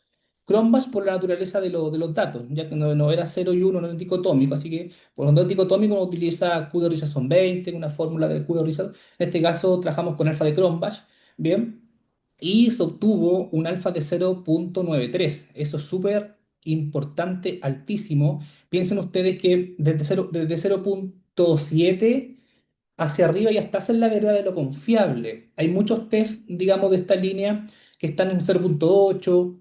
Cronbach por la naturaleza de los datos, ya que no era cero y uno, no es dicotómico, así que por lo no es dicotómico uno utiliza Q de Richardson 20, una fórmula de Q de Richardson. En este caso trabajamos con alfa de Cronbach, bien, y se obtuvo un alfa de 0,93. Eso es súper importante, altísimo. Piensen ustedes que desde 0,7 hacia arriba ya estás en la verdad de lo confiable. Hay muchos test, digamos, de esta línea que están en 0,8,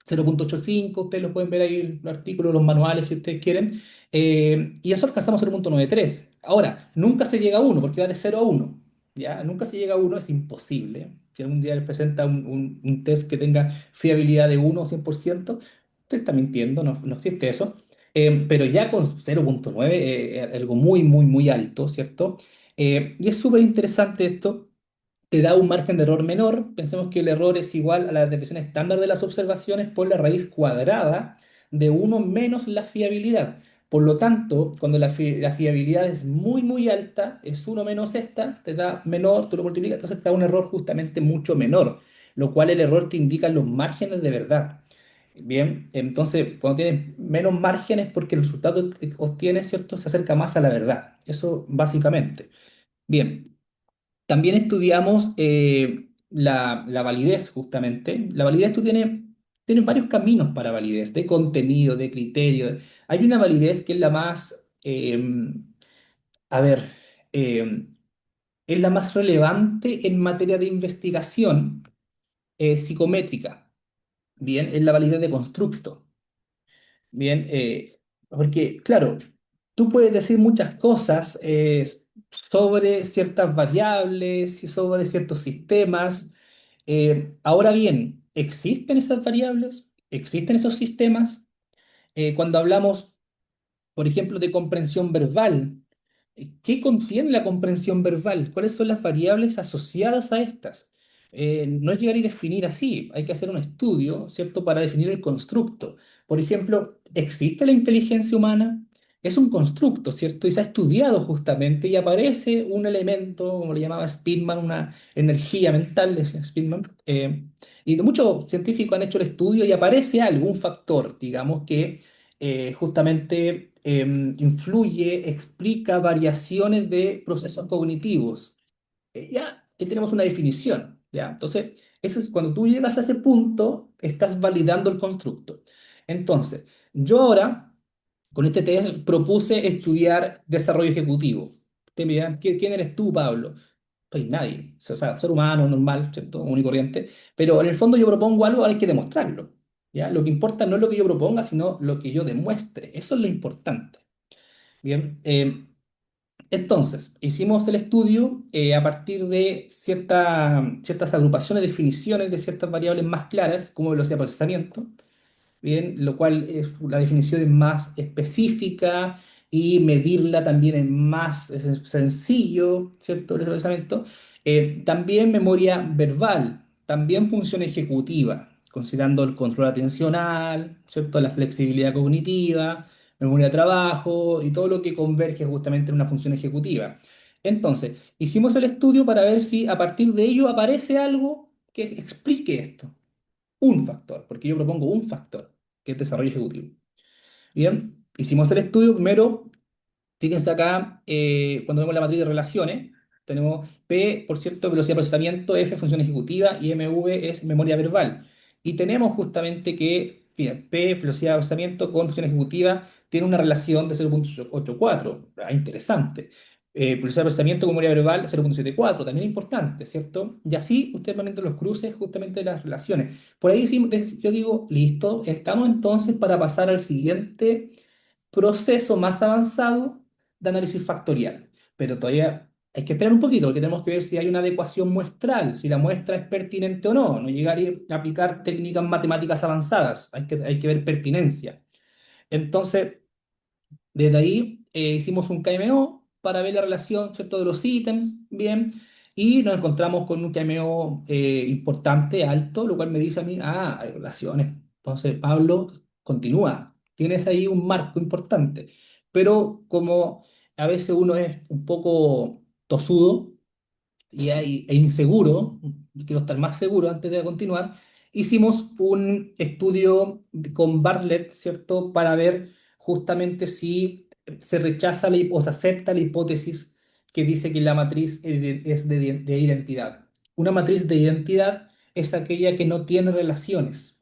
0,85, ustedes lo pueden ver ahí en los artículos, los manuales, si ustedes quieren. Y eso alcanzamos 0,93. Ahora, nunca se llega a uno porque va de 0 a 1. ¿Ya? Nunca se llega a uno, es imposible. Si algún día les presenta un test que tenga fiabilidad de 1 o 100%, usted está mintiendo, no existe eso. Pero ya con 0,9, algo muy, muy, muy alto, ¿cierto? Y es súper interesante esto, te da un margen de error menor. Pensemos que el error es igual a la desviación estándar de las observaciones por la raíz cuadrada de uno menos la fiabilidad. Por lo tanto, cuando la fiabilidad es muy, muy alta, es uno menos esta, te da menor, tú lo multiplicas, entonces te da un error justamente mucho menor, lo cual el error te indica los márgenes de verdad. Bien, entonces cuando tienes menos márgenes porque el resultado que obtienes, ¿cierto?, se acerca más a la verdad. Eso básicamente. Bien. También estudiamos la validez, justamente. La validez tiene varios caminos para validez, de contenido, de criterio. Hay una validez que es la más, a ver, eh, es la más relevante en materia de investigación psicométrica. Bien, es la validez de constructo. Bien, porque claro, tú puedes decir muchas cosas sobre ciertas variables y sobre ciertos sistemas. Ahora bien, ¿existen esas variables? ¿Existen esos sistemas? Cuando hablamos, por ejemplo, de comprensión verbal, ¿qué contiene la comprensión verbal? ¿Cuáles son las variables asociadas a estas? No es llegar y definir así, hay que hacer un estudio, ¿cierto?, para definir el constructo. Por ejemplo, ¿existe la inteligencia humana? Es un constructo, ¿cierto? Y se ha estudiado justamente y aparece un elemento, como le llamaba Spearman, una energía mental, decía Spearman, y muchos científicos han hecho el estudio y aparece algún factor, digamos, que justamente influye, explica variaciones de procesos cognitivos. Ya tenemos una definición, ¿ya? Entonces, eso es cuando tú llegas a ese punto, estás validando el constructo. Entonces, yo ahora, con este test, propuse estudiar desarrollo ejecutivo. Ustedes me dirán, ¿quién eres tú, Pablo? Soy nadie, o sea, ser humano, normal, ¿cierto? Común y corriente, pero en el fondo yo propongo algo, ahora hay que demostrarlo, ¿ya? Lo que importa no es lo que yo proponga, sino lo que yo demuestre. Eso es lo importante. Bien, entonces, hicimos el estudio a partir de ciertas agrupaciones, definiciones de ciertas variables más claras, como velocidad de procesamiento, bien, lo cual es, la definición es más específica y medirla también es más sencillo, ¿cierto? El procesamiento. También memoria verbal, también función ejecutiva. considerando el control atencional, ¿cierto? La flexibilidad cognitiva, memoria de trabajo y todo lo que converge justamente en una función ejecutiva. Entonces, hicimos el estudio para ver si a partir de ello aparece algo que explique esto. Un factor, porque yo propongo un factor, que es desarrollo ejecutivo. Bien, hicimos el estudio primero. Fíjense acá, cuando vemos la matriz de relaciones, tenemos P, por cierto, velocidad de procesamiento, F, función ejecutiva, y MV es memoria verbal. Y tenemos justamente que, fíjense, P, velocidad de procesamiento con función ejecutiva, tiene una relación de 0,84. Ah, interesante. Velocidad de procesamiento con memoria verbal, 0,74, también importante, ¿cierto? Y así ustedes van viendo los cruces justamente de las relaciones. Por ahí sí, yo digo, listo, estamos entonces para pasar al siguiente proceso más avanzado de análisis factorial. Pero todavía hay que esperar un poquito porque tenemos que ver si hay una adecuación muestral, si la muestra es pertinente o no, no llegar a aplicar técnicas matemáticas avanzadas, hay que ver pertinencia. Entonces, desde ahí hicimos un KMO para ver la relación, ¿cierto?, de los ítems, bien, y nos encontramos con un KMO importante, alto, lo cual me dice a mí, ah, hay relaciones. Entonces, Pablo, continúa, tienes ahí un marco importante. Pero como a veces uno es un poco tosudo, e inseguro, quiero estar más seguro antes de continuar, hicimos un estudio con Bartlett, ¿cierto? Para ver justamente si se rechaza o se acepta la hipótesis que dice que la matriz es de identidad. Una matriz de identidad es aquella que no tiene relaciones.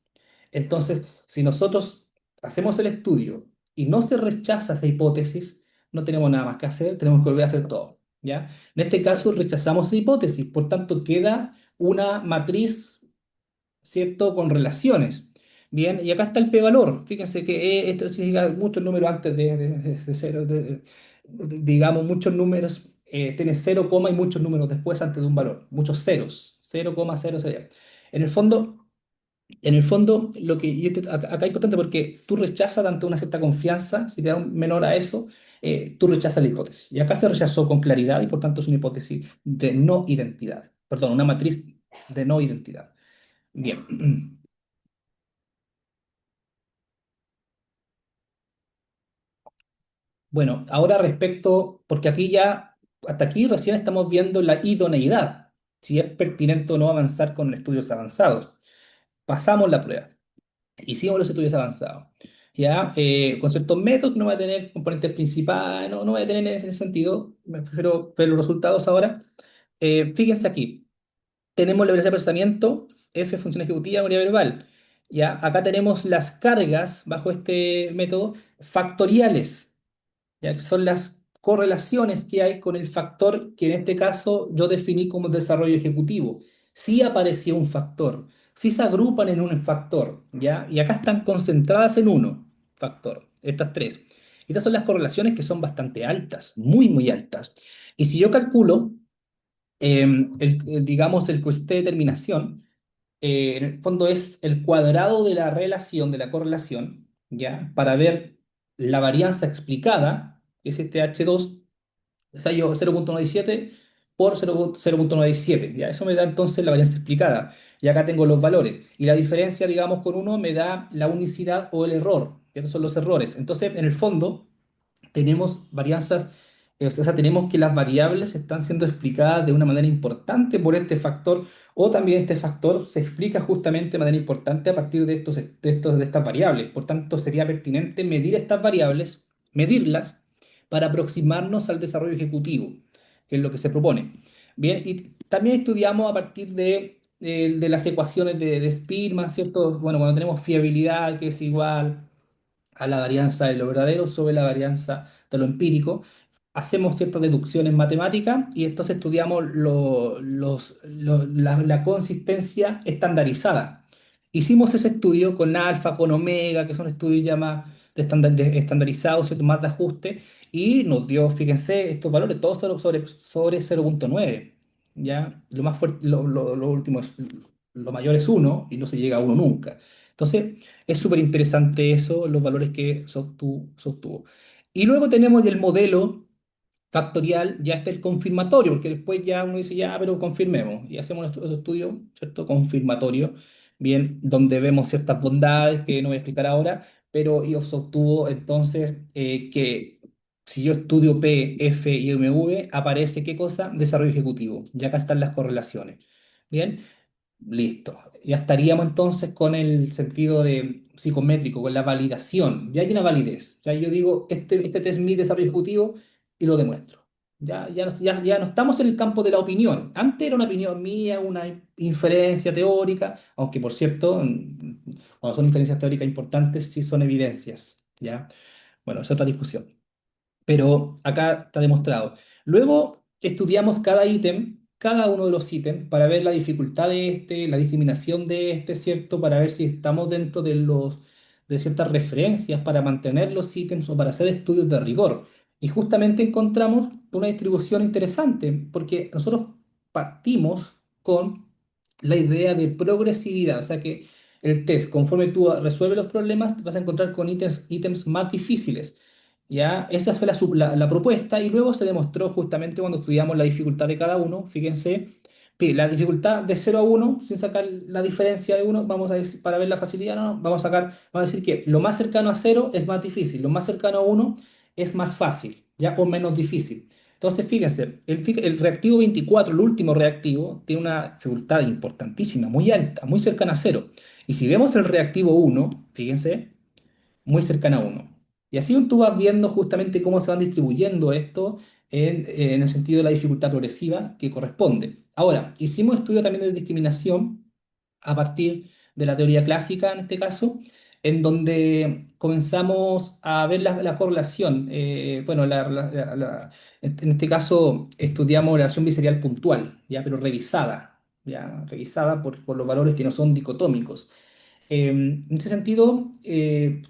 Entonces, si nosotros hacemos el estudio y no se rechaza esa hipótesis, no tenemos nada más que hacer, tenemos que volver a hacer todo, ¿ya? En este caso rechazamos esa hipótesis, por tanto queda una matriz, ¿cierto?, con relaciones. Bien, y acá está el p-valor. Fíjense que esto significa muchos números antes de cero, digamos, muchos números, tiene cero coma y muchos números después antes de un valor, muchos ceros, 0,0 sería. En el fondo, lo que acá es importante porque tú rechazas ante una cierta confianza, si te da un menor a eso, tú rechazas la hipótesis. Y acá se rechazó con claridad y por tanto es una hipótesis de no identidad. Perdón, una matriz de no identidad. Bien. Bueno, ahora respecto, porque aquí ya, hasta aquí recién estamos viendo la idoneidad, si es pertinente o no avanzar con estudios avanzados. Pasamos la prueba. Hicimos los estudios avanzados. Ya, con ciertos métodos no va a tener componentes principales, no va a tener en ese sentido, me prefiero ver los resultados ahora. Fíjense aquí, tenemos la velocidad de procesamiento, F, función ejecutiva, memoria verbal. Ya, acá tenemos las cargas bajo este método factoriales, ya que son las correlaciones que hay con el factor que en este caso yo definí como desarrollo ejecutivo. Sí apareció un factor, sí se agrupan en un factor, ¿ya? Y acá están concentradas en uno factor, estas tres. Estas son las correlaciones que son bastante altas, muy, muy altas. Y si yo calculo, digamos, el coeficiente de determinación, en el fondo es el cuadrado de la relación, de la correlación, ¿ya? Para ver la varianza explicada, que es este H2, o sea, yo 0,97 por 0,97, ¿ya? Eso me da entonces la varianza explicada. Y acá tengo los valores. Y la diferencia, digamos, con uno me da la unicidad o el error. Estos son los errores. Entonces, en el fondo, tenemos varianzas, o sea, tenemos que las variables están siendo explicadas de una manera importante por este factor, o también este factor se explica justamente de manera importante a partir de estas variables. Por tanto, sería pertinente medir estas variables, medirlas, para aproximarnos al desarrollo ejecutivo, que es lo que se propone. Bien, y también estudiamos a partir de las ecuaciones de Spearman, ¿cierto? Bueno, cuando tenemos fiabilidad, que es igual a la varianza de lo verdadero sobre la varianza de lo empírico. Hacemos ciertas deducciones matemáticas y entonces estudiamos la consistencia estandarizada. Hicimos ese estudio con alfa, con omega, que son estudios ya más estandarizados, ¿cierto?, más de ajuste, y nos dio, fíjense, estos valores, todos sobre 0,9. ¿Ya? Lo más fuerte, lo último es, lo mayor es uno y no se llega a uno nunca. Entonces, es súper interesante eso, los valores que sostuvo. Y luego tenemos el modelo factorial, ya está el confirmatorio, porque después ya uno dice, ya, pero confirmemos. Y hacemos nuestro estudio, ¿cierto? Confirmatorio. bien, donde vemos ciertas bondades que no voy a explicar ahora, pero IOPS obtuvo entonces que si yo estudio P, F y MV, aparece ¿qué cosa? Desarrollo ejecutivo. Y acá están las correlaciones. Bien, listo. Ya estaríamos entonces con el sentido de psicométrico, con la validación. Ya hay una validez. Ya yo digo, este test mide desarrollo ejecutivo y lo demuestro. Ya no estamos en el campo de la opinión. Antes era una opinión mía, una inferencia teórica, aunque por cierto, cuando son inferencias teóricas importantes, sí son evidencias. ¿Ya? Bueno, es otra discusión, pero acá está demostrado. Luego estudiamos cada ítem, cada uno de los ítems, para ver la dificultad de este, la discriminación de este, ¿cierto? Para ver si estamos dentro de ciertas referencias para mantener los ítems o para hacer estudios de rigor. Y justamente encontramos una distribución interesante, porque nosotros partimos con la idea de progresividad, o sea que el test, conforme tú resuelves los problemas, te vas a encontrar con ítems más difíciles. ¿Ya? Esa fue la propuesta y luego se demostró justamente cuando estudiamos la dificultad de cada uno, fíjense, la dificultad de 0 a 1 sin sacar la diferencia de uno vamos a decir, para ver la facilidad, no, no, vamos a decir que lo más cercano a 0 es más difícil, lo más cercano a 1 es más fácil, ya o menos difícil. Entonces, fíjense, el reactivo 24, el último reactivo, tiene una dificultad importantísima, muy alta, muy cercana a 0. Y si vemos el reactivo 1, fíjense, muy cercana a uno. Y así tú vas viendo justamente cómo se van distribuyendo esto en el sentido de la dificultad progresiva que corresponde. Ahora, hicimos estudios también de discriminación a partir de la teoría clásica, en este caso, en donde comenzamos a ver la correlación. Bueno, en este caso estudiamos la relación biserial puntual, ¿ya? Pero revisada, ¿ya? Revisada por los valores que no son dicotómicos. En este sentido,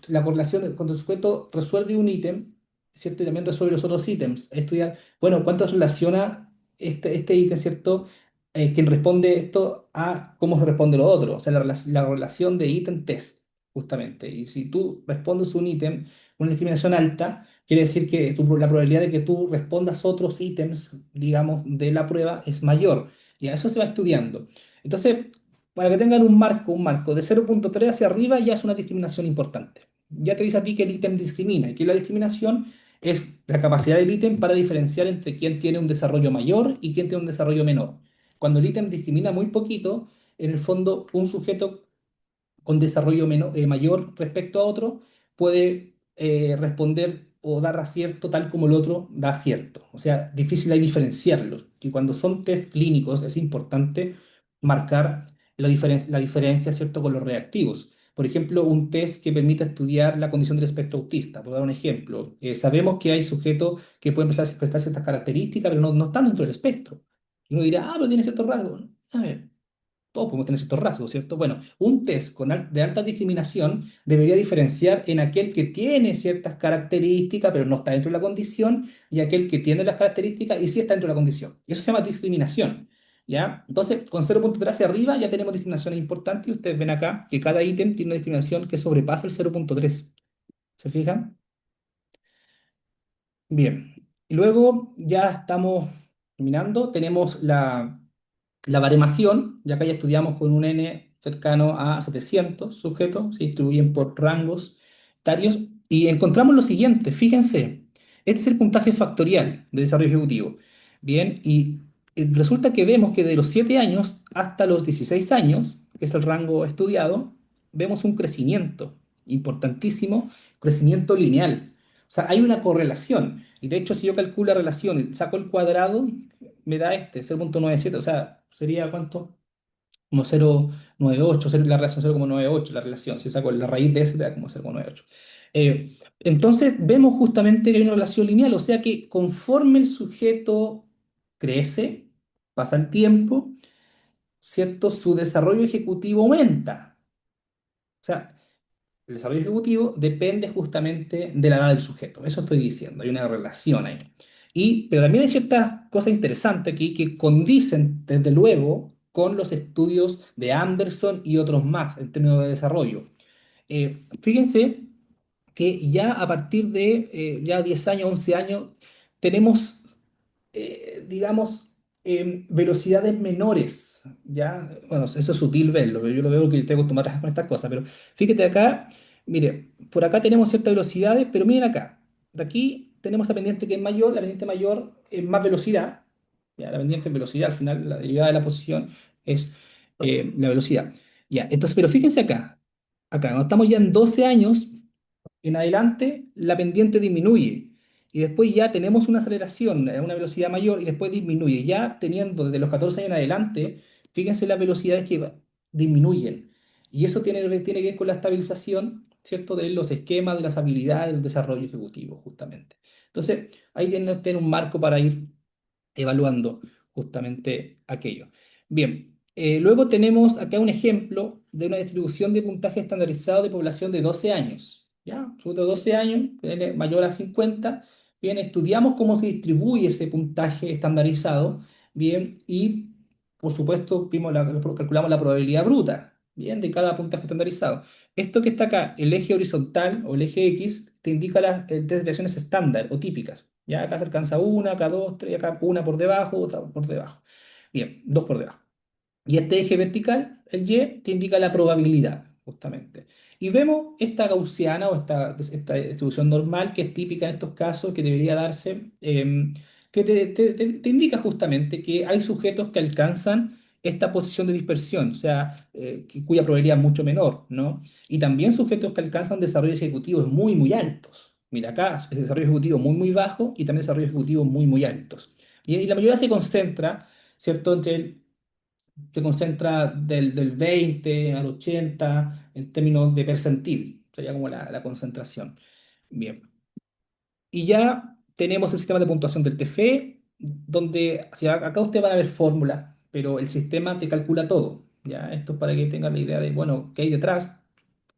la correlación cuando el sujeto resuelve un ítem, ¿cierto? Y también resuelve los otros ítems. Estudiar, bueno, cuánto relaciona este ítem, ¿cierto? Quien responde esto a cómo se responde lo otro. O sea, la relación de ítem-test, justamente. Y si tú respondes un ítem, una discriminación alta, quiere decir que la probabilidad de que tú respondas otros ítems, digamos, de la prueba es mayor. Y a eso se va estudiando. Entonces, para que tengan un marco de 0,3 hacia arriba ya es una discriminación importante. Ya te dice a ti que el ítem discrimina y que la discriminación es la capacidad del ítem para diferenciar entre quién tiene un desarrollo mayor y quién tiene un desarrollo menor. Cuando el ítem discrimina muy poquito, en el fondo un sujeto con desarrollo mayor respecto a otro puede responder o dar acierto tal como el otro da acierto. O sea, difícil hay diferenciarlos. Y cuando son test clínicos es importante marcar la diferencia, ¿cierto?, con los reactivos. Por ejemplo, un test que permita estudiar la condición del espectro autista. Por dar un ejemplo, sabemos que hay sujetos que pueden prestar ciertas características, pero no están dentro del espectro. Y uno dirá, pero tiene ciertos rasgos. A ver, todos podemos tener ciertos rasgos, ¿cierto? Bueno, un test de alta discriminación debería diferenciar en aquel que tiene ciertas características, pero no está dentro de la condición, y aquel que tiene las características y sí está dentro de la condición. Y eso se llama discriminación, ¿ya? Entonces, con 0,3 hacia arriba ya tenemos discriminaciones importantes y ustedes ven acá que cada ítem tiene una discriminación que sobrepasa el 0,3. ¿Se fijan? Bien. Y luego ya estamos terminando. Tenemos la baremación, ya acá ya estudiamos con un n cercano a 700 sujetos, se distribuyen por rangos etarios, y encontramos lo siguiente, fíjense, este es el puntaje factorial de desarrollo ejecutivo. Bien, y resulta que vemos que de los 7 años hasta los 16 años, que es el rango estudiado, vemos un crecimiento importantísimo, crecimiento lineal. O sea, hay una correlación. Y de hecho, si yo calculo la relación y saco el cuadrado, me da 0,97, o sea, sería ¿cuánto? Como 0,98, la relación 0,98, la relación, si saco la raíz de ese, te da como 0,98. Entonces, vemos justamente que hay una relación lineal, o sea que conforme el sujeto crece, pasa el tiempo, ¿cierto? Su desarrollo ejecutivo aumenta. O sea, el desarrollo ejecutivo depende justamente de la edad del sujeto. Eso estoy diciendo, hay una relación ahí. Pero también hay ciertas cosas interesantes aquí que condicen, desde luego, con los estudios de Anderson y otros más en términos de desarrollo. Fíjense que ya a partir de ya 10 años, 11 años, tenemos digamos, velocidades menores, ¿ya? Bueno, eso es sutil verlo, pero yo lo veo que tengo que acostumbrado con estas cosas, pero fíjate acá, mire, por acá tenemos ciertas velocidades, pero miren acá, de aquí tenemos la pendiente que es mayor, la pendiente mayor es más velocidad, ¿ya? La pendiente es velocidad, al final la derivada de la posición es la velocidad, ¿ya? Entonces, pero fíjense acá, acá, cuando estamos ya en 12 años, en adelante la pendiente disminuye y después ya tenemos una aceleración a una velocidad mayor y después disminuye. Ya teniendo desde los 14 años en adelante, fíjense las velocidades que disminuyen. Y eso tiene que ver con la estabilización, ¿cierto? De los esquemas, de las habilidades, del desarrollo ejecutivo, justamente. Entonces, ahí tiene un marco para ir evaluando justamente aquello. Bien, luego tenemos acá un ejemplo de una distribución de puntaje estandarizado de población de 12 años. ¿Ya? Absoluto de 12 años, mayor a 50. Bien, estudiamos cómo se distribuye ese puntaje estandarizado. Bien, y por supuesto calculamos la probabilidad bruta. Bien, de cada puntaje estandarizado. Esto que está acá, el eje horizontal o el eje X, te indica las desviaciones estándar o típicas. Ya acá se alcanza una, acá dos, tres, acá una por debajo, otra por debajo. Bien, dos por debajo. Y este eje vertical, el Y, te indica la probabilidad, justamente. Y vemos esta gaussiana o esta distribución normal que es típica en estos casos, que debería darse, que te indica justamente que hay sujetos que alcanzan esta posición de dispersión, o sea, cuya probabilidad es mucho menor, ¿no? Y también sujetos que alcanzan desarrollos ejecutivos muy, muy altos. Mira, acá es desarrollo ejecutivo muy, muy bajo y también desarrollo ejecutivo muy, muy altos. Y la mayoría se concentra, ¿cierto?, se concentra del 20 al 80 en términos de percentil, sería como la concentración. Bien, y ya tenemos el sistema de puntuación del TFE, donde acá usted va a ver fórmulas, pero el sistema te calcula todo. ¿Ya? Esto es para que tengan la idea de, bueno, qué hay detrás.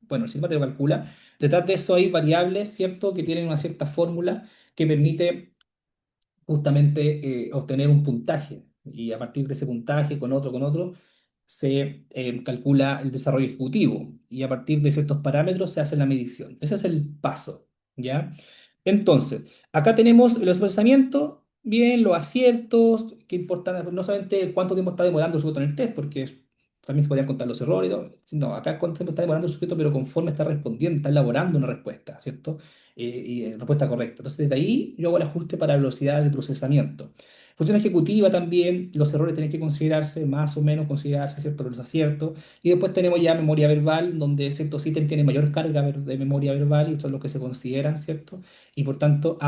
Bueno, el sistema te lo calcula. Detrás de eso hay variables, ¿cierto?, que tienen una cierta fórmula que permite justamente obtener un puntaje. Y a partir de ese puntaje, con otro, se calcula el desarrollo ejecutivo. Y a partir de ciertos parámetros se hace la medición. Ese es el paso, ¿ya? Entonces, acá tenemos los procesamientos, bien, los aciertos, que importan, no solamente cuánto tiempo está demorando el sujeto en el test, porque también se podrían contar los errores, y todo. No, acá cuánto tiempo está demorando el sujeto, pero conforme está respondiendo, está elaborando una respuesta, ¿cierto? Respuesta correcta. Entonces, desde ahí yo hago el ajuste para velocidad de procesamiento. Función ejecutiva también, los errores tienen que considerarse, más o menos considerarse, ¿cierto? Los aciertos. Y después tenemos ya memoria verbal, donde ciertos ítems tienen mayor carga de memoria verbal y son los que se consideran, ¿cierto? Y por tanto,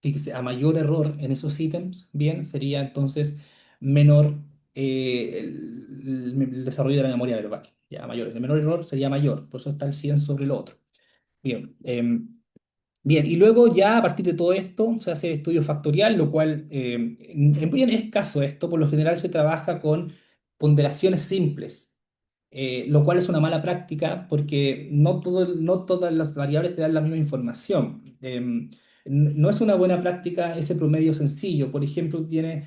fíjese, a mayor error en esos ítems, bien, sería entonces menor el desarrollo de la memoria verbal. Ya, mayor. El menor error sería mayor, por eso está el 100 sobre el otro. Bien. Bien, y luego ya a partir de todo esto se hace estudio factorial, lo cual es muy escaso esto, por lo general se trabaja con ponderaciones simples, lo cual es una mala práctica porque no todas las variables te dan la misma información. No es una buena práctica ese promedio sencillo. Por ejemplo, tiene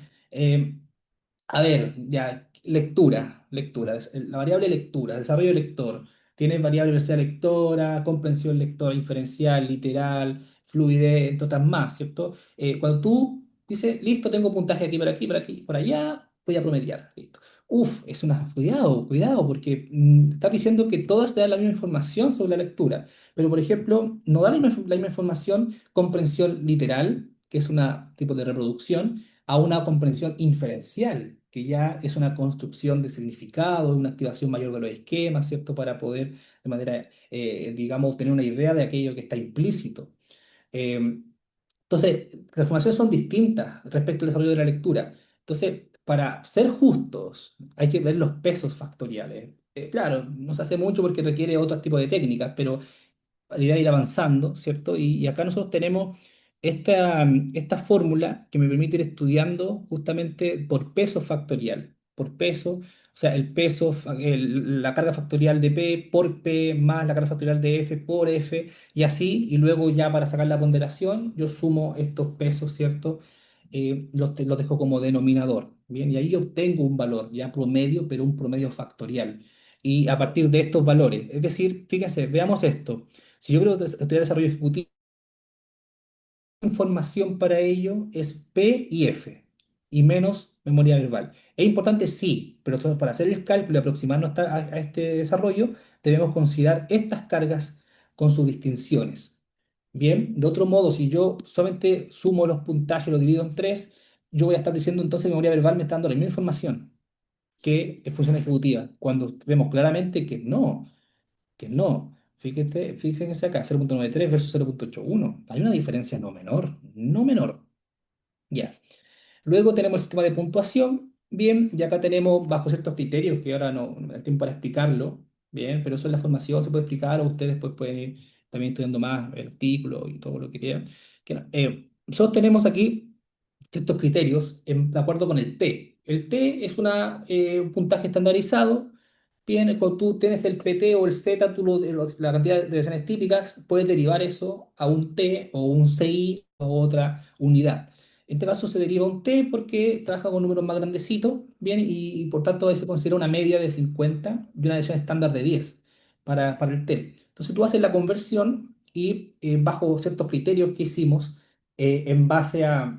a ver, ya, lectura, la variable lectura, desarrollo lector. Tiene variable velocidad lectora, comprensión lectora, inferencial, literal, fluidez, entre otras más, ¿cierto? Cuando tú dices, listo, tengo puntaje aquí, por aquí, por allá, voy a promediar, listo. Uf, cuidado, cuidado, porque estás diciendo que todas te dan la misma información sobre la lectura, pero por ejemplo, no da la misma información comprensión literal, que es un tipo de reproducción, a una comprensión inferencial, que ya es una construcción de significado, una activación mayor de los esquemas, ¿cierto? Para poder, de manera, digamos, obtener una idea de aquello que está implícito. Eh, entonces, las informaciones son distintas respecto al desarrollo de la lectura. Entonces, para ser justos, hay que ver los pesos factoriales. Claro, no se hace mucho porque requiere otro tipo de técnicas, pero la idea de ir avanzando, ¿cierto? Y acá nosotros tenemos esta fórmula que me permite ir estudiando justamente por peso factorial, por peso, o sea, el peso, la carga factorial de P por P más la carga factorial de F por F, y así, y luego ya para sacar la ponderación, yo sumo estos pesos, ¿cierto? Los dejo como denominador, ¿bien? Y ahí yo obtengo un valor ya promedio, pero un promedio factorial. Y a partir de estos valores, es decir, fíjense, veamos esto. Si yo creo que estudiar desarrollo ejecutivo, información para ello es P y F. y menos memoria verbal. ¿Es importante? Sí, pero para hacer el cálculo y aproximarnos a este desarrollo, debemos considerar estas cargas con sus distinciones. Bien, de otro modo, si yo solamente sumo los puntajes, lo divido en tres, yo voy a estar diciendo entonces memoria verbal me está dando la misma información que es función ejecutiva, cuando vemos claramente que no. Fíjense acá, 0.93 versus 0.81. Hay una diferencia no menor, no menor. Ya. Luego tenemos el sistema de puntuación. Bien, y acá tenemos bajo ciertos criterios que ahora no me da tiempo para explicarlo. Bien, pero eso en la formación se puede explicar o ustedes después pueden ir también estudiando más el artículo y todo lo que quieran. Nosotros tenemos aquí ciertos criterios de acuerdo con el T. El T es un puntaje estandarizado. Bien, cuando tú tienes el PT o el Z, la cantidad de versiones típicas, puedes derivar eso a un T o un CI o otra unidad. En este caso se deriva un T porque trabaja con números más grandecitos, bien, y por tanto se considera una media de 50 y una versión estándar de 10 para el T. Entonces tú haces la conversión y bajo ciertos criterios que hicimos, en base a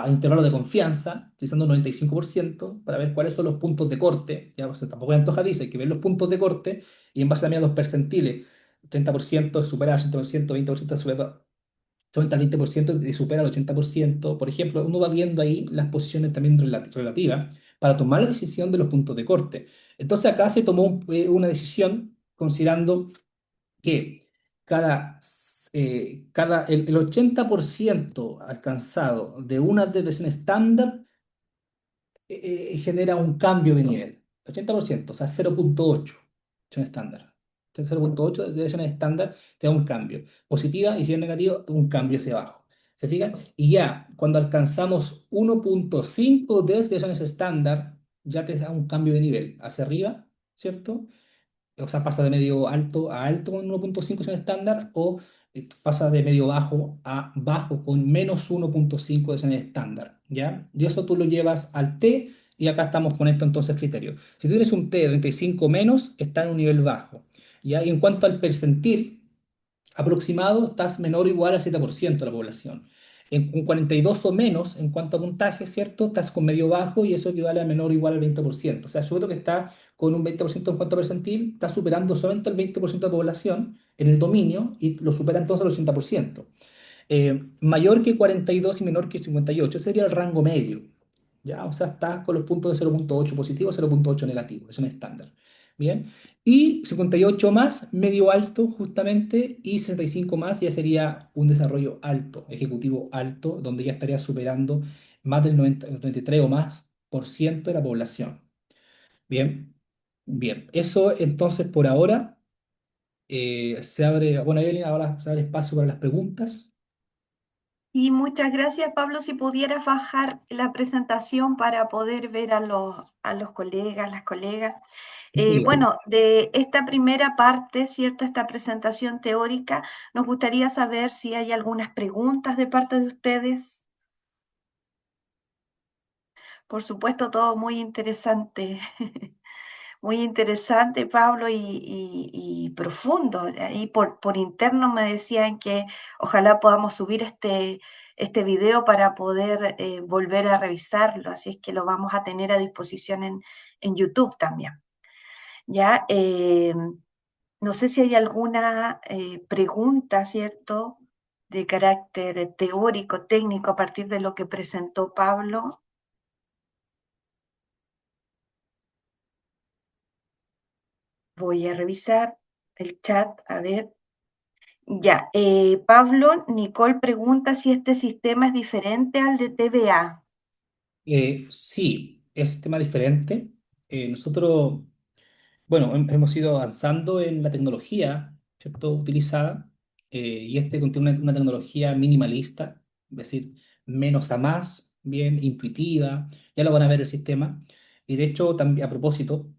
intervalos de confianza, utilizando un 95% para ver cuáles son los puntos de corte. Ya, pues, tampoco es antojadizo, hay que ver los puntos de corte y en base también a los percentiles. 30% supera al 100%, 20% supera, 20% y supera al 80%. Por ejemplo, uno va viendo ahí las posiciones también relativas para tomar la decisión de los puntos de corte. Entonces acá se tomó una decisión considerando que el 80% alcanzado de una desviación estándar genera un cambio de nivel. 80%, o sea, 0.8 desviación estándar. 0.8 desviaciones estándar te da un cambio. Positiva y si es negativo, un cambio hacia abajo. ¿Se fijan? Y ya, cuando alcanzamos 1.5 desviaciones estándar, ya te da un cambio de nivel hacia arriba, ¿cierto? O sea, pasa de medio alto a alto con 1.5 es un estándar, o pasa de medio bajo a bajo con menos 1.5 es un estándar, ¿ya? Y eso tú lo llevas al T y acá estamos con esto entonces criterio. Si tú tienes un T de 35 menos, está en un nivel bajo, ¿ya? Y en cuanto al percentil, aproximado, estás menor o igual al 7% de la población. Con 42 o menos en cuanto a puntaje, ¿cierto? Estás con medio bajo y eso equivale a menor o igual al 20%. O sea, sujeto que está con un 20% en cuanto a percentil, está superando solamente el 20% de la población en el dominio y lo supera entonces el 80%. Mayor que 42 y menor que 58 sería el rango medio. ¿Ya? O sea, estás con los puntos de 0.8 positivo, 0.8 negativo, es un estándar. Bien, y 58 más, medio alto justamente, y 65 más ya sería un desarrollo alto, ejecutivo alto, donde ya estaría superando más del 93 o más por ciento de la población. Bien, bien, eso entonces por ahora se abre, bueno, Evelyn, ahora se abre espacio para las preguntas. Y muchas gracias, Pablo. Si pudieras bajar la presentación para poder ver a los colegas, las colegas. Sí. Bueno, de esta primera parte, ¿cierto? Esta presentación teórica, nos gustaría saber si hay algunas preguntas de parte de ustedes. Por supuesto, todo muy interesante. Muy interesante, Pablo, y profundo. Ahí por interno me decían que ojalá podamos subir este video para poder volver a revisarlo, así es que lo vamos a tener a disposición en YouTube también. Ya, no sé si hay alguna pregunta, ¿cierto? De carácter teórico, técnico, a partir de lo que presentó Pablo. Voy a revisar el chat, a ver. Ya, Pablo, Nicole pregunta si este sistema es diferente al de TVA. Sí, es un tema diferente. Nosotros, bueno, hemos ido avanzando en la tecnología, ¿cierto? Utilizada, y este contiene una tecnología minimalista, es decir, menos a más, bien intuitiva, ya lo van a ver el sistema. Y de hecho, también a propósito,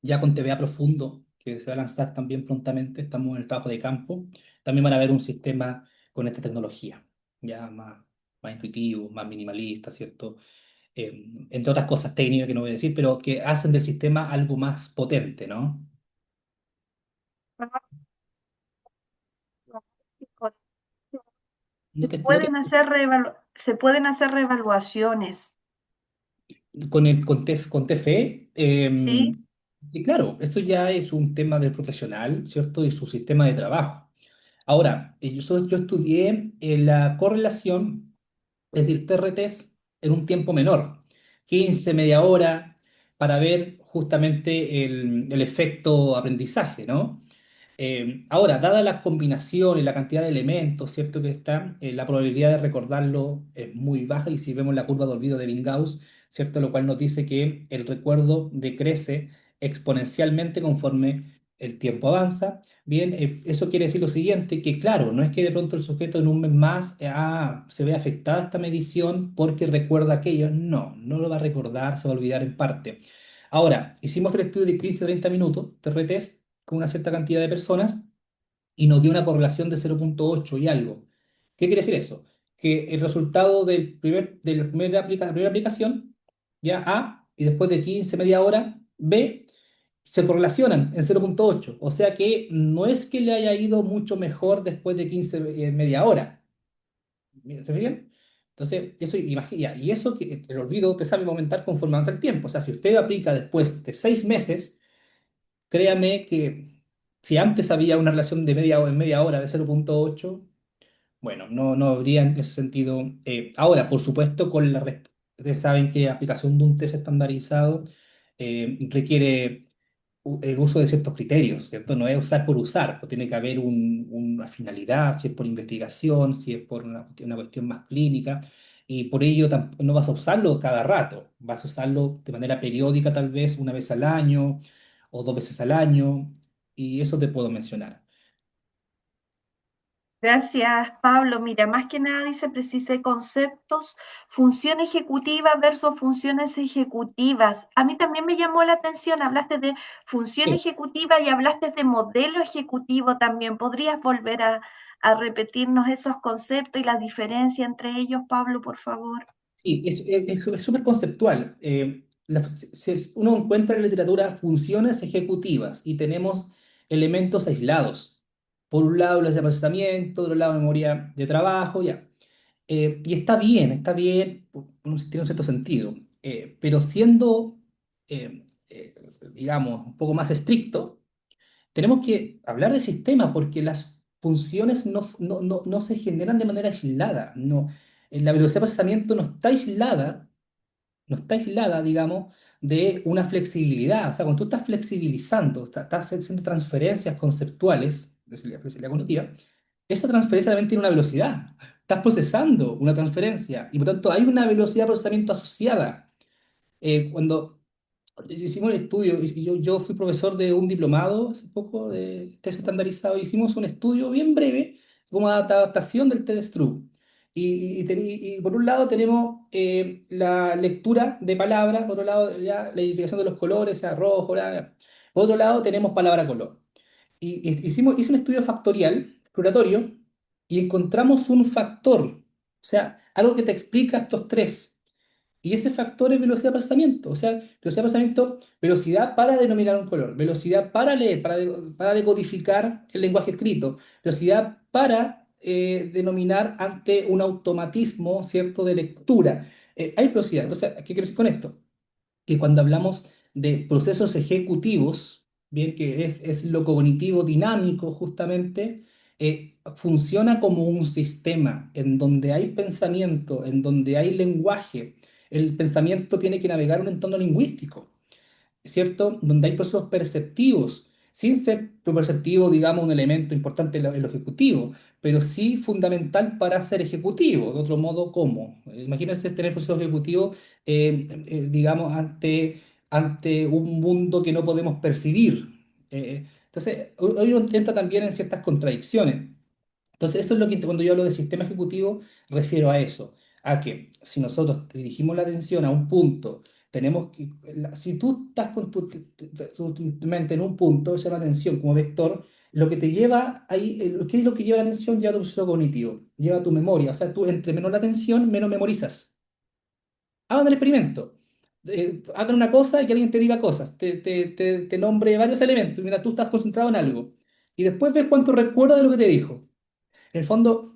ya con TVA Profundo, que se va a lanzar también prontamente, estamos en el trabajo de campo, también van a ver un sistema con esta tecnología, ya más intuitivo, más minimalista, ¿cierto? Entre otras cosas técnicas que no voy a decir, pero que hacen del sistema algo más potente, ¿no? ¿Se pueden hacer reevaluaciones? se pueden hacer reevaluaciones, Con TFE, ¿sí? y claro, esto ya es un tema del profesional, ¿cierto? Y su sistema de trabajo. Ahora, yo estudié la correlación, es decir, TRTs en un tiempo menor, 15 media hora, para ver justamente el efecto aprendizaje, ¿no? Ahora, dada la combinación y la cantidad de elementos, ¿cierto? Que están, la probabilidad de recordarlo es muy baja y si vemos la curva de olvido de Gauss, ¿cierto? Lo cual nos dice que el recuerdo decrece exponencialmente conforme el tiempo avanza. Bien, eso quiere decir lo siguiente, que claro, no es que de pronto el sujeto en un mes más se ve afectada esta medición porque recuerda aquello. No, no lo va a recordar, se va a olvidar en parte. Ahora, hicimos el estudio de 15 a 30 minutos, TRTs, con una cierta cantidad de personas y nos dio una correlación de 0,8 y algo. ¿Qué quiere decir eso? Que el resultado de la primera aplicación, ya A, y después de 15 media hora, B, se correlacionan en 0,8. O sea que no es que le haya ido mucho mejor después de 15 media hora. ¿Se fijan? Entonces, eso imagina, y eso que el olvido te sabe aumentar conforme avanza el tiempo. O sea, si usted aplica después de 6 meses, créame que si antes había una relación de media hora, en media hora de 0,8, bueno, no habría en ese sentido. Ahora, por supuesto, ustedes saben que la aplicación de un test estandarizado requiere el uso de ciertos criterios, ¿cierto? No es usar por usar, pues tiene que haber una finalidad, si es por investigación, si es por una cuestión más clínica, y por ello no vas a usarlo cada rato, vas a usarlo de manera periódica, tal vez una vez al año o 2 veces al año, y eso te puedo mencionar. Gracias, Pablo. Mira, más que nada dice precise conceptos, función ejecutiva versus funciones ejecutivas. A mí también me llamó la atención, hablaste de función Sí, ejecutiva y hablaste de modelo ejecutivo también. ¿Podrías volver a repetirnos esos conceptos y la diferencia entre ellos, Pablo, por favor? sí, es súper conceptual. Uno encuentra en la literatura funciones ejecutivas y tenemos elementos aislados. Por un lado, el procesamiento, por otro lado, memoria de trabajo, ya. Y está bien, tiene un cierto sentido. Pero siendo, digamos, un poco más estricto, tenemos que hablar de sistema porque las funciones no se generan de manera aislada. No, la velocidad de procesamiento no está aislada, digamos, de una flexibilidad. O sea, cuando tú estás flexibilizando, estás haciendo transferencias conceptuales, es la flexibilidad cognitiva, esa transferencia también tiene una velocidad. Estás procesando una transferencia y por tanto hay una velocidad de procesamiento asociada. Cuando hicimos el estudio, y yo fui profesor de un diplomado hace poco de test estandarizado, hicimos un estudio bien breve como adaptación del test Stroop. Y por un lado tenemos la lectura de palabras, por otro lado ya la identificación de los colores, o sea, rojo, bla, bla. Por otro lado tenemos palabra-color. Hice un estudio factorial, exploratorio, y encontramos un factor, o sea, algo que te explica estos tres. Y ese factor es velocidad de procesamiento. O sea, velocidad de procesamiento, velocidad para denominar un color, velocidad para leer, para decodificar el lenguaje escrito, velocidad para denominar ante un automatismo, ¿cierto?, de lectura. Hay velocidad. Entonces, ¿qué quiero decir con esto? Que cuando hablamos de procesos ejecutivos, bien, que es lo cognitivo dinámico justamente, funciona como un sistema en donde hay pensamiento, en donde hay lenguaje. El pensamiento tiene que navegar un entorno lingüístico. ¿Cierto? Donde hay procesos perceptivos, sin ser lo perceptivo, digamos, un elemento importante en lo ejecutivo, pero sí fundamental para ser ejecutivo. De otro modo, ¿cómo? Imagínense tener procesos ejecutivos, digamos, ante un mundo que no podemos percibir. Entonces, hoy uno entra también en ciertas contradicciones. Entonces, eso es lo que cuando yo hablo de sistema ejecutivo, refiero a eso, a que si nosotros dirigimos la atención a un punto, si tú estás con tu mente en un punto, esa es la atención como vector, lo que te lleva ahí, ¿qué es lo que lleva la atención? Lleva tu proceso cognitivo, lleva tu memoria, o sea, tú entre menos la atención, menos memorizas. Hagan el experimento. Hagan una cosa y que alguien te diga cosas, te nombre varios elementos, y mira, tú estás concentrado en algo, y después ves cuánto recuerda de lo que te dijo. En el fondo,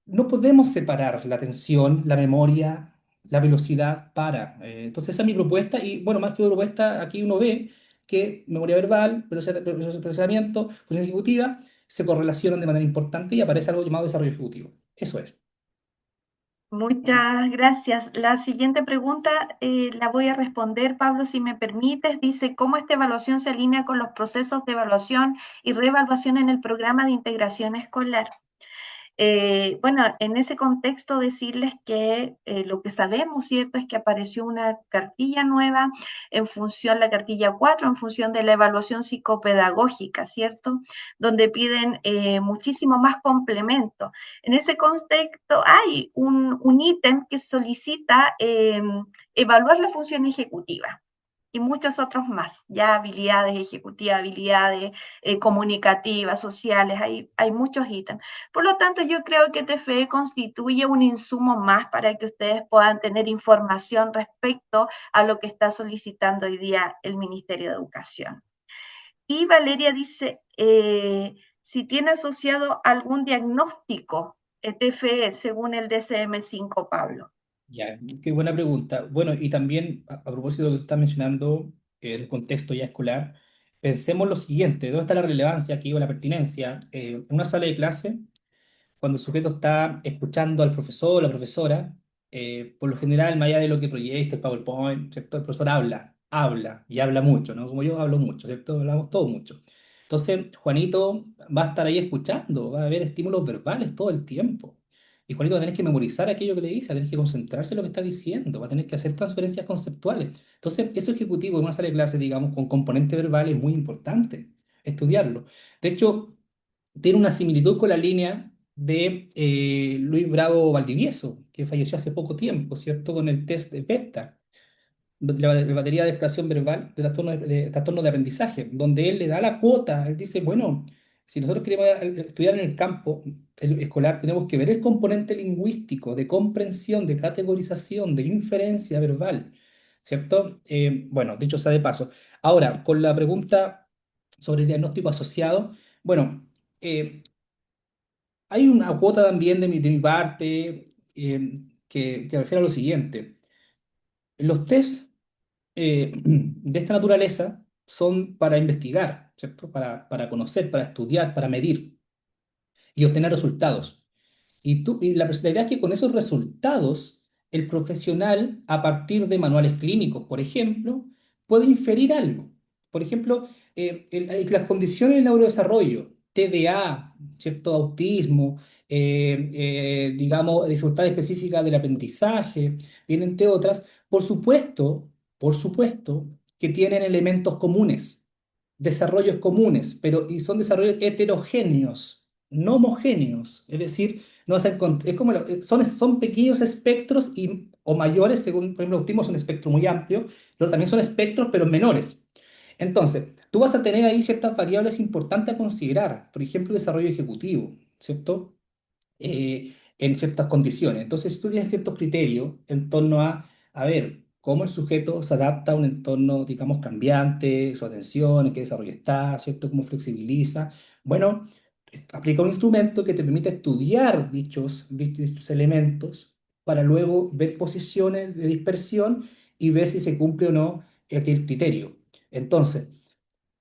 no podemos separar la atención, la memoria, la velocidad para. Entonces, esa es mi propuesta. Y bueno, más que una propuesta, aquí uno ve que memoria verbal, procesamiento, función ejecutiva se correlacionan de manera importante y aparece algo llamado desarrollo ejecutivo. Eso es. Muchas gracias. La siguiente pregunta la voy a responder, Pablo, si me permites. Dice, ¿cómo esta evaluación se alinea con los procesos de evaluación y reevaluación en el programa de integración escolar? Bueno, en ese contexto decirles que lo que sabemos, ¿cierto?, es que apareció una cartilla nueva en función, la cartilla 4 en función de la evaluación psicopedagógica, ¿cierto?, donde piden muchísimo más complemento. En ese contexto hay un ítem que solicita evaluar la función ejecutiva y muchos otros más, ya habilidades ejecutivas, habilidades comunicativas, sociales, hay muchos ítems. Por lo tanto, yo creo que TFE constituye un insumo más para que ustedes puedan tener información respecto a lo que está solicitando hoy día el Ministerio de Educación. Y Valeria dice, si tiene asociado algún diagnóstico TFE según el DCM5, Pablo. Ya, qué buena pregunta. Bueno, y también a propósito de lo que tú estás mencionando, el contexto ya escolar, pensemos lo siguiente, ¿dónde está la relevancia aquí o la pertinencia? En una sala de clase, cuando el sujeto está escuchando al profesor o la profesora, por lo general, más allá de lo que proyecte, el PowerPoint, ¿cierto? El profesor habla y habla mucho, ¿no? Como yo hablo mucho, ¿cierto? Hablamos todos mucho. Entonces, Juanito va a estar ahí escuchando, va a haber estímulos verbales todo el tiempo. Y Juanito va a tener que memorizar aquello que le dice, va a tener que concentrarse en lo que está diciendo, va a tener que hacer transferencias conceptuales. Entonces, eso ejecutivo en una sala de clase, digamos, con componente verbal es muy importante estudiarlo. De hecho, tiene una similitud con la línea de Luis Bravo Valdivieso, que falleció hace poco tiempo, ¿cierto? Con el test de PEPTA, la batería de expresión verbal de trastorno de aprendizaje, donde él le da la cuota, él dice, bueno, si nosotros queremos estudiar en el campo escolar, tenemos que ver el componente lingüístico, de comprensión, de categorización, de inferencia verbal, ¿cierto? Bueno, dicho sea de paso. Ahora, con la pregunta sobre el diagnóstico asociado, bueno, hay una cuota también de mi parte que refiere a lo siguiente. Los test de esta naturaleza son para investigar, ¿cierto? Para conocer, para estudiar, para medir y obtener resultados. Y la idea es que con esos resultados, el profesional, a partir de manuales clínicos, por ejemplo, puede inferir algo. Por ejemplo, las condiciones del neurodesarrollo, TDA, ¿cierto? Autismo, digamos, dificultades específicas del aprendizaje, bien, entre otras, por supuesto, que tienen elementos comunes, desarrollos comunes, pero y son desarrollos heterogéneos, no homogéneos. Es decir, no vas a encontrar, es como son pequeños espectros o mayores, según, por ejemplo, el autismo es un espectro muy amplio, pero también son espectros, pero menores. Entonces, tú vas a tener ahí ciertas variables importantes a considerar, por ejemplo, desarrollo ejecutivo, ¿cierto? En ciertas condiciones. Entonces, si tú tienes ciertos criterios en torno a ver, cómo el sujeto se adapta a un entorno, digamos, cambiante, su atención, en qué desarrollo está, ¿cierto? Cómo flexibiliza. Bueno, aplica un instrumento que te permite estudiar dichos elementos para luego ver posiciones de dispersión y ver si se cumple o no aquel criterio. Entonces,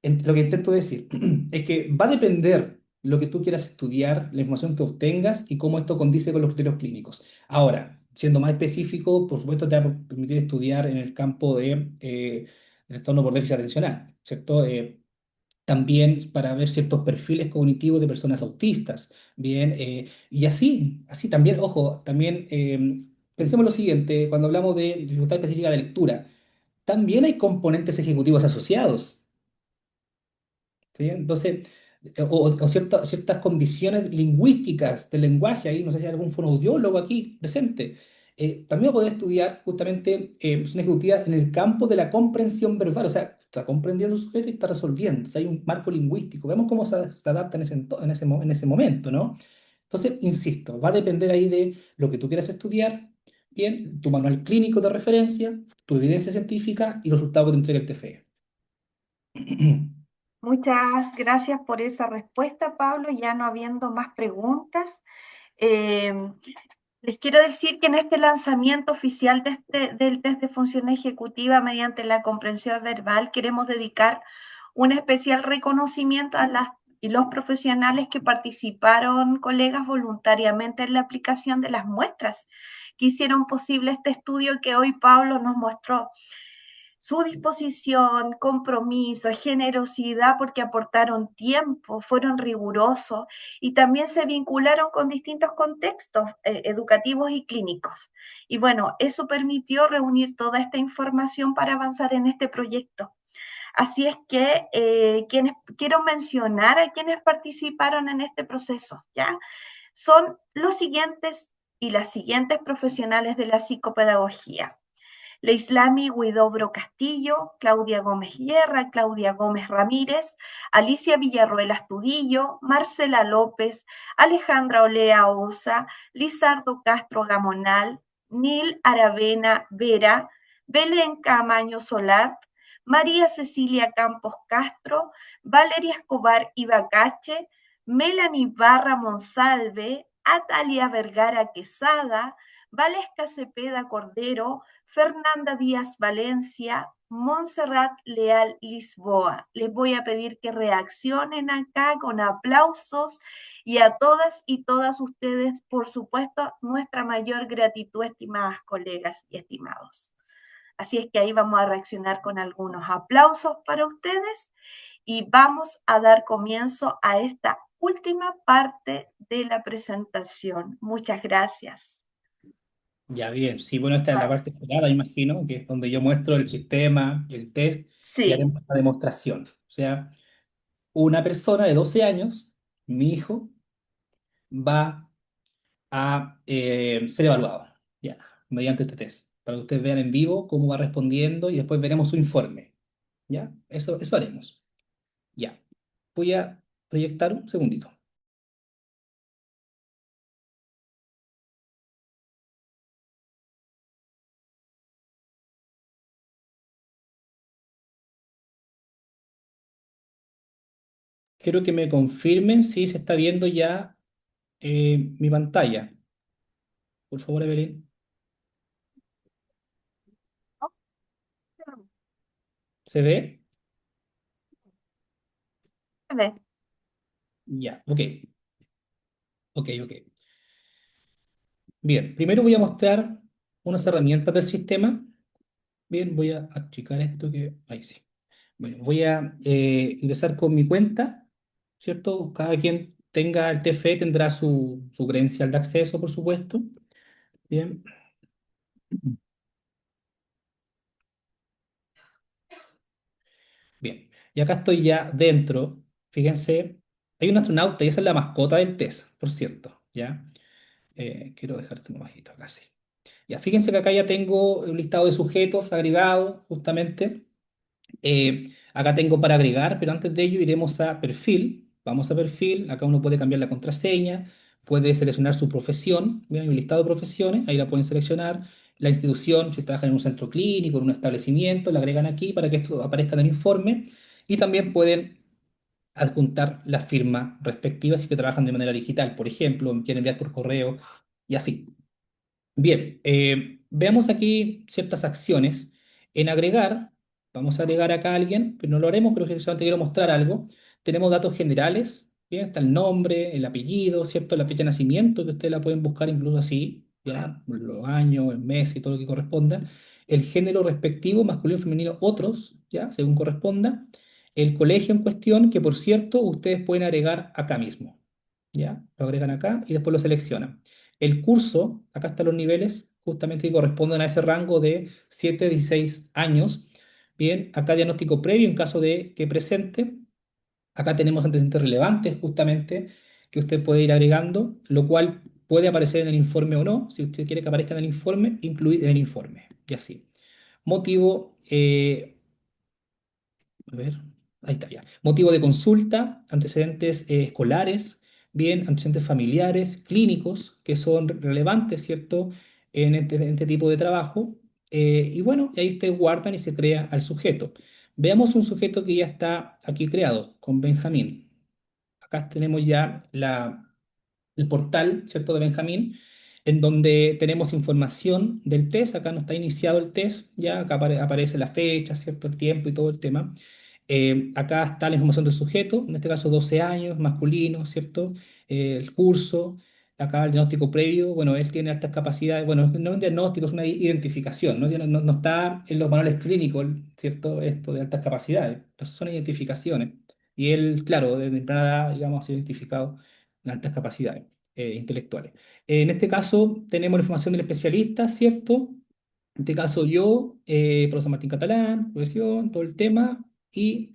lo que intento decir es que va a depender lo que tú quieras estudiar, la información que obtengas y cómo esto condice con los criterios clínicos. Ahora, siendo más específico, por supuesto, te va a permitir estudiar en el campo del trastorno por déficit atencional, ¿cierto? También para ver ciertos perfiles cognitivos de personas autistas, bien, y así también, ojo, también pensemos lo siguiente, cuando hablamos de dificultad específica de lectura, también hay componentes ejecutivos asociados. ¿Sí? Entonces, ciertas condiciones lingüísticas del lenguaje, ahí no sé si hay algún fonoaudiólogo aquí presente, también va a poder estudiar justamente una ejecutiva en el campo de la comprensión verbal, o sea, está comprendiendo el sujeto y está resolviendo, o sea, hay un marco lingüístico, vemos cómo se adapta en ese momento, ¿no? Entonces, insisto, va a depender ahí de lo que tú quieras estudiar, bien, tu manual clínico de referencia, tu evidencia científica y los resultados que te entrega el TFE. Muchas gracias por esa respuesta, Pablo. Ya no habiendo más preguntas, Eh, Les quiero decir que en este lanzamiento oficial del test de función ejecutiva mediante la comprensión verbal queremos dedicar un especial reconocimiento a las y los profesionales que participaron, colegas, voluntariamente en la aplicación de las muestras que hicieron posible este estudio que hoy Pablo nos mostró. Su disposición, compromiso, generosidad porque aportaron tiempo, fueron rigurosos y también se vincularon con distintos contextos educativos y clínicos. Y bueno, eso permitió reunir toda esta información para avanzar en este proyecto. Así es que quiero mencionar a quienes participaron en este proceso, ¿ya? Son los siguientes y las siguientes profesionales de la psicopedagogía. Leislami Huidobro Castillo, Claudia Gómez Guerra, Claudia Gómez Ramírez, Alicia Villarroel Astudillo, Marcela López, Alejandra Olea Osa, Lizardo Castro Gamonal, Nil Aravena Vera, Belén Camaño Solar, María Cecilia Campos Castro, Valeria Escobar Ibacache, Melanie Barra Monsalve, Atalia Vergara Quesada, Valesca Cepeda Cordero, Fernanda Díaz Valencia, Montserrat Leal Lisboa. Les voy a pedir que reaccionen acá con aplausos y a todas y todas ustedes, por supuesto, nuestra mayor gratitud, estimadas colegas y estimados. Así es que ahí vamos a reaccionar con algunos aplausos para ustedes y vamos a dar comienzo a esta última parte de la presentación. Muchas gracias. Ya bien, sí, bueno, esta es la parte esperada, imagino, que es donde yo muestro el sistema, el test y Sí, haremos la demostración. O sea, una persona de 12 años, mi hijo, va a ser evaluado, ya, mediante este test, para que ustedes vean en vivo cómo va respondiendo y después veremos su informe, ¿ya? Eso haremos. Ya. Voy a proyectar un segundito. Quiero que me confirmen si se está viendo ya mi pantalla. Por favor, Evelyn. ¿Se ve? Ya, ok, ok. Bien, primero voy a mostrar unas herramientas del sistema. Bien, voy a achicar esto que... Ahí sí. Bueno, voy a ingresar con mi cuenta, ¿cierto? Cada quien tenga el TFE tendrá su credencial de acceso, por supuesto. Bien, bien. Y acá estoy ya dentro. Fíjense, hay un astronauta y esa es la mascota del test, por cierto, ¿ya? Quiero dejar esto más bajito acá, sí. Ya, fíjense que acá ya tengo un listado de sujetos agregados, justamente. Acá tengo para agregar, pero antes de ello iremos a perfil. Vamos a perfil, acá uno puede cambiar la contraseña, puede seleccionar su profesión. Bien, hay un listado de profesiones, ahí la pueden seleccionar. La institución, si trabajan en un centro clínico, en un establecimiento, la agregan aquí para que esto aparezca en el informe. Y también pueden adjuntar la firma respectiva si que trabajan de manera digital. Por ejemplo, quieren enviar por correo y así. Bien, veamos aquí ciertas acciones. En agregar, vamos a agregar acá a alguien, pero no lo haremos, pero solamente quiero mostrar algo. Tenemos datos generales, bien, está el nombre, el apellido, ¿cierto? La fecha de nacimiento, que ustedes la pueden buscar incluso así, ya, los años, el mes y todo lo que corresponda. El género respectivo, masculino, femenino, otros, ya, según corresponda. El colegio en cuestión, que por cierto, ustedes pueden agregar acá mismo, ya, lo agregan acá y después lo seleccionan. El curso, acá están los niveles, justamente que corresponden a ese rango de 7 a 16 años. Bien, acá diagnóstico previo en caso de que presente. Acá tenemos antecedentes relevantes, justamente, que usted puede ir agregando, lo cual puede aparecer en el informe o no. Si usted quiere que aparezca en el informe, incluir en el informe. Y así. Motivo, a ver, ahí está ya. Motivo de consulta, antecedentes escolares, bien, antecedentes familiares, clínicos, que son relevantes, ¿cierto? En este tipo de trabajo. Y bueno, y ahí ustedes guardan y se crea al sujeto. Veamos un sujeto que ya está aquí creado, con Benjamín. Acá tenemos ya el portal, ¿cierto?, de Benjamín, en donde tenemos información del test. Acá no está iniciado el test, ya acá aparece la fecha, ¿cierto?, el tiempo y todo el tema. Acá está la información del sujeto, en este caso 12 años, masculino, ¿cierto? El curso, acá el diagnóstico previo, bueno, él tiene altas capacidades, bueno, no es un diagnóstico, es una identificación, ¿no? No está en los manuales clínicos, ¿cierto? Esto de altas capacidades, entonces son identificaciones. Y él, claro, desde temprana edad, digamos, ha sido identificado en altas capacidades intelectuales. En este caso, tenemos la información del especialista, ¿cierto? En este caso, yo, profesor Martín Catalán, profesión, todo el tema. Y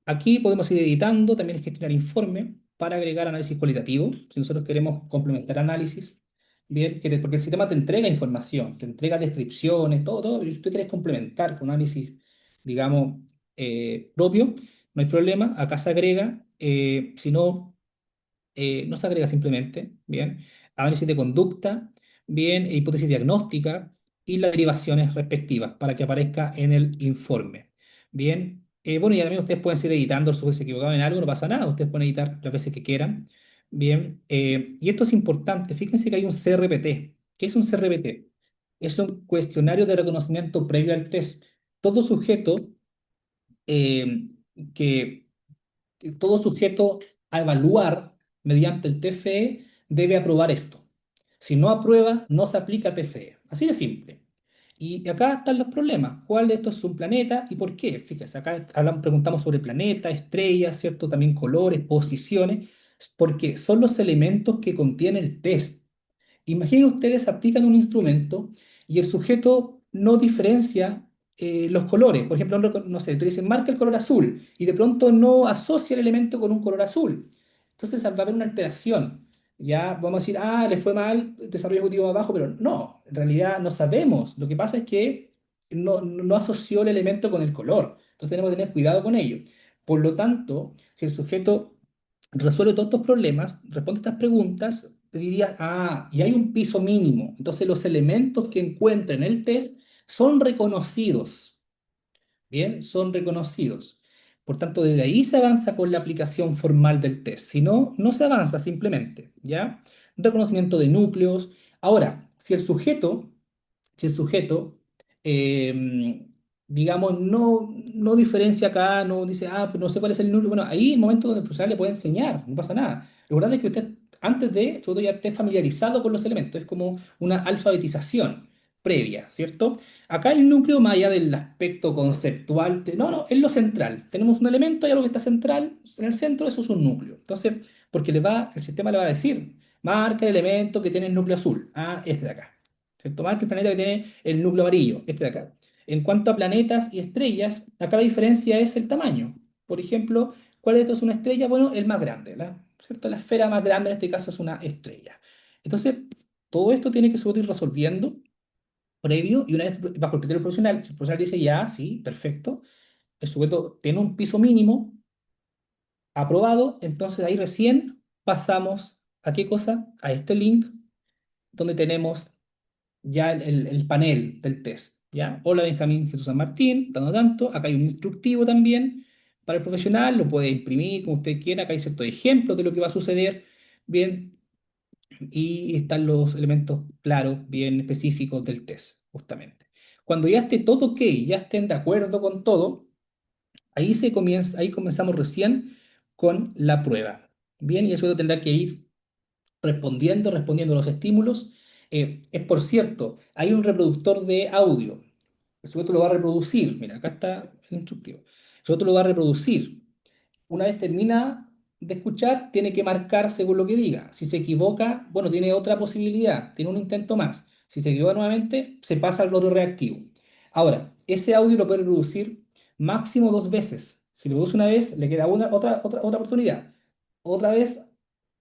aquí podemos ir editando, también gestionar informe para agregar análisis cualitativo. Si nosotros queremos complementar análisis, bien, porque el sistema te entrega información, te entrega descripciones, todo, todo. Y si tú quieres complementar con análisis, digamos, propio, no hay problema. Acá se agrega, si no no se agrega simplemente, bien, análisis de conducta, bien, hipótesis diagnóstica y las derivaciones respectivas para que aparezca en el informe. Bien, bueno, y también ustedes pueden seguir editando, si se equivocaron en algo, no pasa nada, ustedes pueden editar las veces que quieran. Bien, y esto es importante, fíjense que hay un CRPT. ¿Qué es un CRPT? Es un cuestionario de reconocimiento previo al test. Todo sujeto eh, que todo sujeto a evaluar mediante el TFE debe aprobar esto. Si no aprueba, no se aplica TFE. Así de simple. Y acá están los problemas. ¿Cuál de estos es un planeta y por qué? Fíjense, acá preguntamos sobre planetas, estrellas, ¿cierto? También colores, posiciones, porque son los elementos que contiene el test. Imaginen ustedes, aplican un instrumento y el sujeto no diferencia los colores. Por ejemplo, no sé, tú dices, marca el color azul y de pronto no asocia el elemento con un color azul. Entonces va a haber una alteración. Ya vamos a decir, ah, le fue mal, desarrollo ejecutivo abajo, pero no, en realidad no sabemos. Lo que pasa es que no asoció el elemento con el color. Entonces tenemos que tener cuidado con ello. Por lo tanto, si el sujeto resuelve todos estos problemas, responde estas preguntas, te dirías, ah, y hay un piso mínimo. Entonces los elementos que encuentra en el test son reconocidos, ¿bien? Son reconocidos. Por tanto, desde ahí se avanza con la aplicación formal del test. Si no, no se avanza simplemente, ¿ya? Reconocimiento de núcleos. Ahora, si el sujeto, eh, digamos, no diferencia acá, no dice, ah, pues no sé cuál es el núcleo. Bueno, ahí es el momento donde el profesional le puede enseñar, no pasa nada. Lo verdad es que usted, antes de, todo ya esté familiarizado con los elementos, es como una alfabetización previa, ¿cierto? Acá el núcleo, más allá del aspecto conceptual, no, es lo central. Tenemos un elemento, hay algo que está central, en el centro, eso es un núcleo. Entonces, porque el sistema le va a decir, marca el elemento que tiene el núcleo azul, ah, este de acá. ¿Cierto? Más que el planeta que tiene el núcleo amarillo, este de acá. En cuanto a planetas y estrellas, acá la diferencia es el tamaño. Por ejemplo, ¿cuál de estos es una estrella? Bueno, el más grande, ¿cierto? La esfera más grande en este caso es una estrella. Entonces, todo esto tiene que ir resolviendo previo y una vez bajo el criterio profesional. Si el profesional dice ya, sí, perfecto, el sujeto tiene un piso mínimo aprobado, entonces ahí recién pasamos a qué cosa? A este link donde tenemos ya el panel del test, ¿ya? Hola Benjamín Jesús San Martín, tanto, tanto. Acá hay un instructivo también para el profesional, lo puede imprimir como usted quiera. Acá hay ciertos ejemplos de lo que va a suceder, bien, y están los elementos claros, bien específicos del test, justamente. Cuando ya esté todo ok, ya estén de acuerdo con todo, ahí comenzamos recién con la prueba. Bien, y eso tendrá que ir respondiendo a los estímulos. Es por cierto, hay un reproductor de audio. El sujeto lo va a reproducir. Mira, acá está el instructivo. El sujeto lo va a reproducir. Una vez termina de escuchar, tiene que marcar según lo que diga. Si se equivoca, bueno, tiene otra posibilidad, tiene un intento más. Si se equivoca nuevamente, se pasa al otro reactivo. Ahora, ese audio lo puede reproducir máximo 2 veces. Si lo produce una vez, le queda otra oportunidad. Otra vez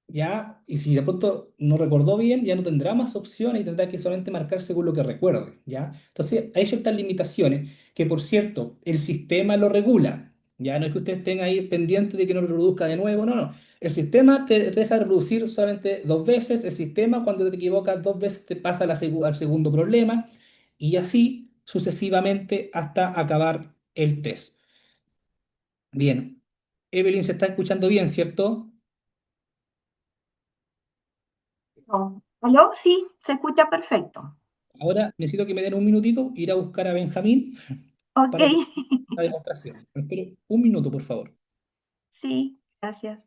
ya, y si de pronto no recordó bien, ya no tendrá más opciones y tendrá que solamente marcar según lo que recuerde, ¿ya? Entonces, hay ciertas limitaciones que, por cierto, el sistema lo regula, ¿ya? No es que ustedes estén ahí pendientes de que no lo reproduzca de nuevo, no. El sistema te deja de reproducir solamente 2 veces, el sistema cuando te equivocas 2 veces te pasa a al segundo problema y así sucesivamente hasta acabar el test. Bien, Evelyn se está escuchando bien, ¿cierto? ¿Aló? Sí, se escucha perfecto. Ahora necesito que me den un minutito, ir a buscar a Benjamín Ok, para que la demostración. Me espero un minuto, por favor. sí, gracias.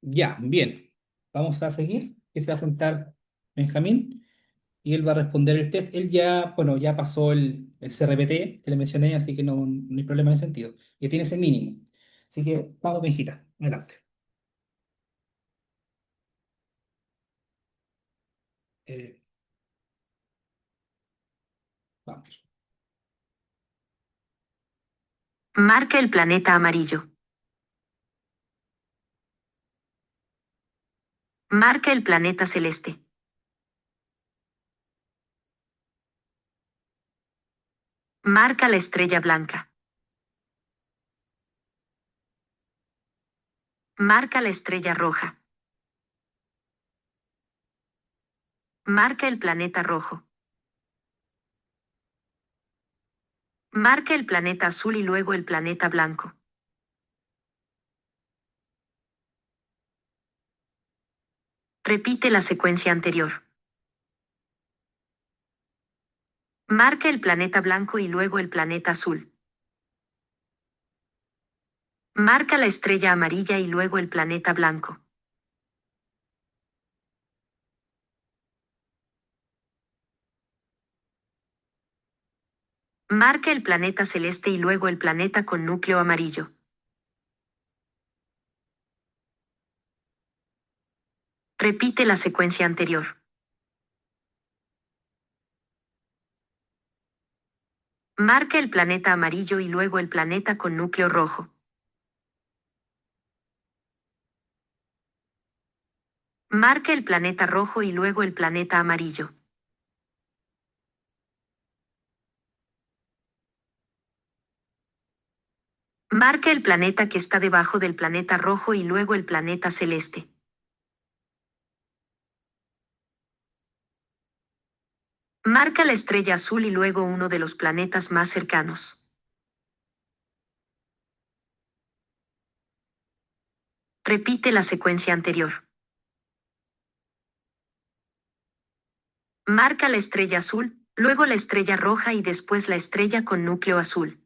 Ya, bien. Vamos a seguir. Que se va a sentar Benjamín y él va a responder el test. Él ya, bueno, ya pasó el CRPT que le mencioné, así que no hay problema en ese sentido. Ya tiene ese mínimo. Así que vamos, Benjita, adelante. Eh, vamos. Marca el planeta amarillo. Marca el planeta celeste. Marca la estrella blanca. Marca la estrella roja. Marca el planeta rojo. Marca el planeta azul y luego el planeta blanco. Repite la secuencia anterior. Marca el planeta blanco y luego el planeta azul. Marca la estrella amarilla y luego el planeta blanco. Marca el planeta celeste y luego el planeta con núcleo amarillo. Repite la secuencia anterior. Marca el planeta amarillo y luego el planeta con núcleo rojo. Marca el planeta rojo y luego el planeta amarillo. Marca el planeta que está debajo del planeta rojo y luego el planeta celeste. Marca la estrella azul y luego uno de los planetas más cercanos. Repite la secuencia anterior. Marca la estrella azul, luego la estrella roja y después la estrella con núcleo azul.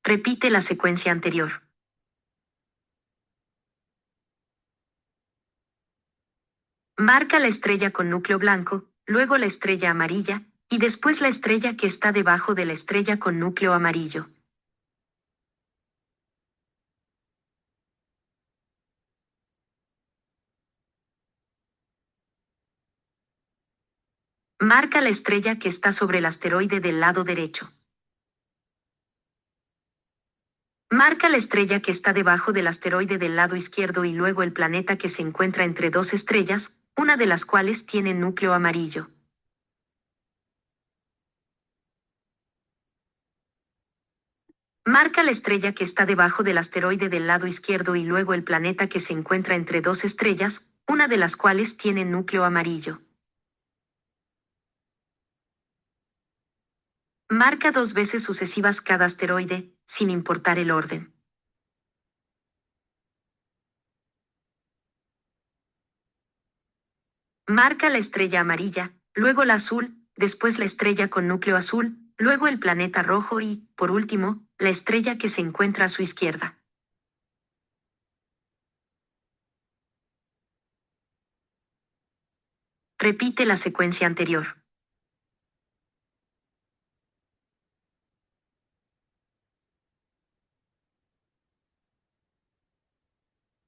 Repite la secuencia anterior. Marca la estrella con núcleo blanco, luego la estrella amarilla, y después la estrella que está debajo de la estrella con núcleo amarillo. Marca la estrella que está sobre el asteroide del lado derecho. Marca la estrella que está debajo del asteroide del lado izquierdo y luego el planeta que se encuentra entre dos estrellas, una de las cuales tiene núcleo amarillo. Marca la estrella que está debajo del asteroide del lado izquierdo y luego el planeta que se encuentra entre dos estrellas, una de las cuales tiene núcleo amarillo. Marca 2 veces sucesivas cada asteroide, sin importar el orden. Marca la estrella amarilla, luego la azul, después la estrella con núcleo azul, luego el planeta rojo y, por último, la estrella que se encuentra a su izquierda. Repite la secuencia anterior.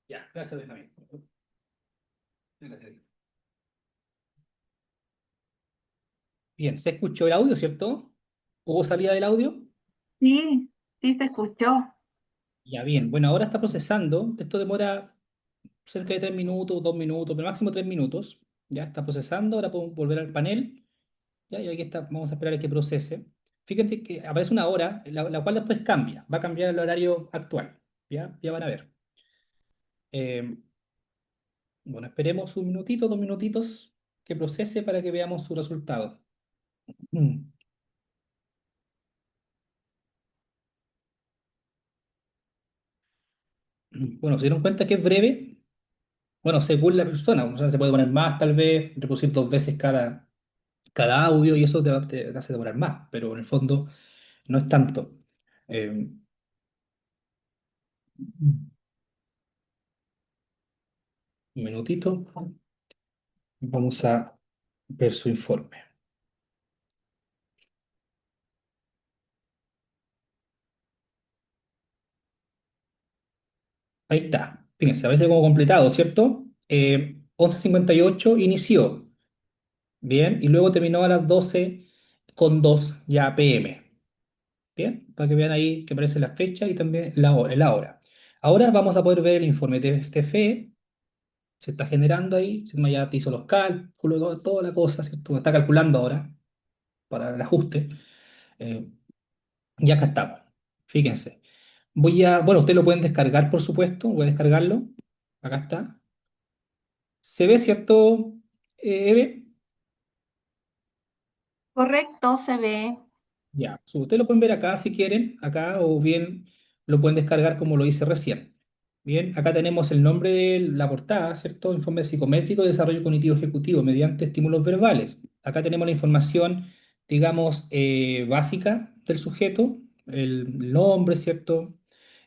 Ya, gracias, Benjamín. Gracias. Bien, se escuchó el audio, ¿cierto? ¿Hubo salida del audio? Sí, sí se escuchó. Ya, bien. Bueno, ahora está procesando. Esto demora cerca de 3 minutos, 2 minutos, pero máximo 3 minutos. Ya está procesando. Ahora podemos volver al panel. Ya, y aquí está. Vamos a esperar a que procese. Fíjense que aparece una hora, la cual después cambia. Va a cambiar el horario actual. Ya, ya van a ver. Eh, bueno, esperemos un minutito, 2 minutitos que procese para que veamos su resultado. Mm. Bueno, ¿se dieron cuenta que es breve? Bueno, según la persona, o sea, se puede poner más tal vez, reproducir 2 veces cada audio y eso te hace demorar más, pero en el fondo no es tanto. Eh, un minutito, vamos a ver su informe. Ahí está. Fíjense, a veces como completado, ¿cierto? 11:58 inició, bien, y luego terminó a las 12:02 ya PM. Bien, para que vean ahí que aparece la fecha y también la hora. Ahora vamos a poder ver el informe de TFE. Se está generando ahí, Sigma ya te hizo los cálculos, toda la cosa, ¿cierto? Está calculando ahora para el ajuste. eh, y acá estamos. Fíjense. Bueno, ustedes lo pueden descargar, por supuesto. Voy a descargarlo. Acá está. ¿Se ve, cierto, Eve? Correcto, se ve. Ya. Ustedes lo pueden ver acá si quieren, acá, o bien lo pueden descargar como lo hice recién. Bien, acá tenemos el nombre de la portada, ¿cierto? Informe psicométrico de desarrollo cognitivo ejecutivo mediante estímulos verbales. Acá tenemos la información, digamos, básica del sujeto, el nombre, ¿cierto?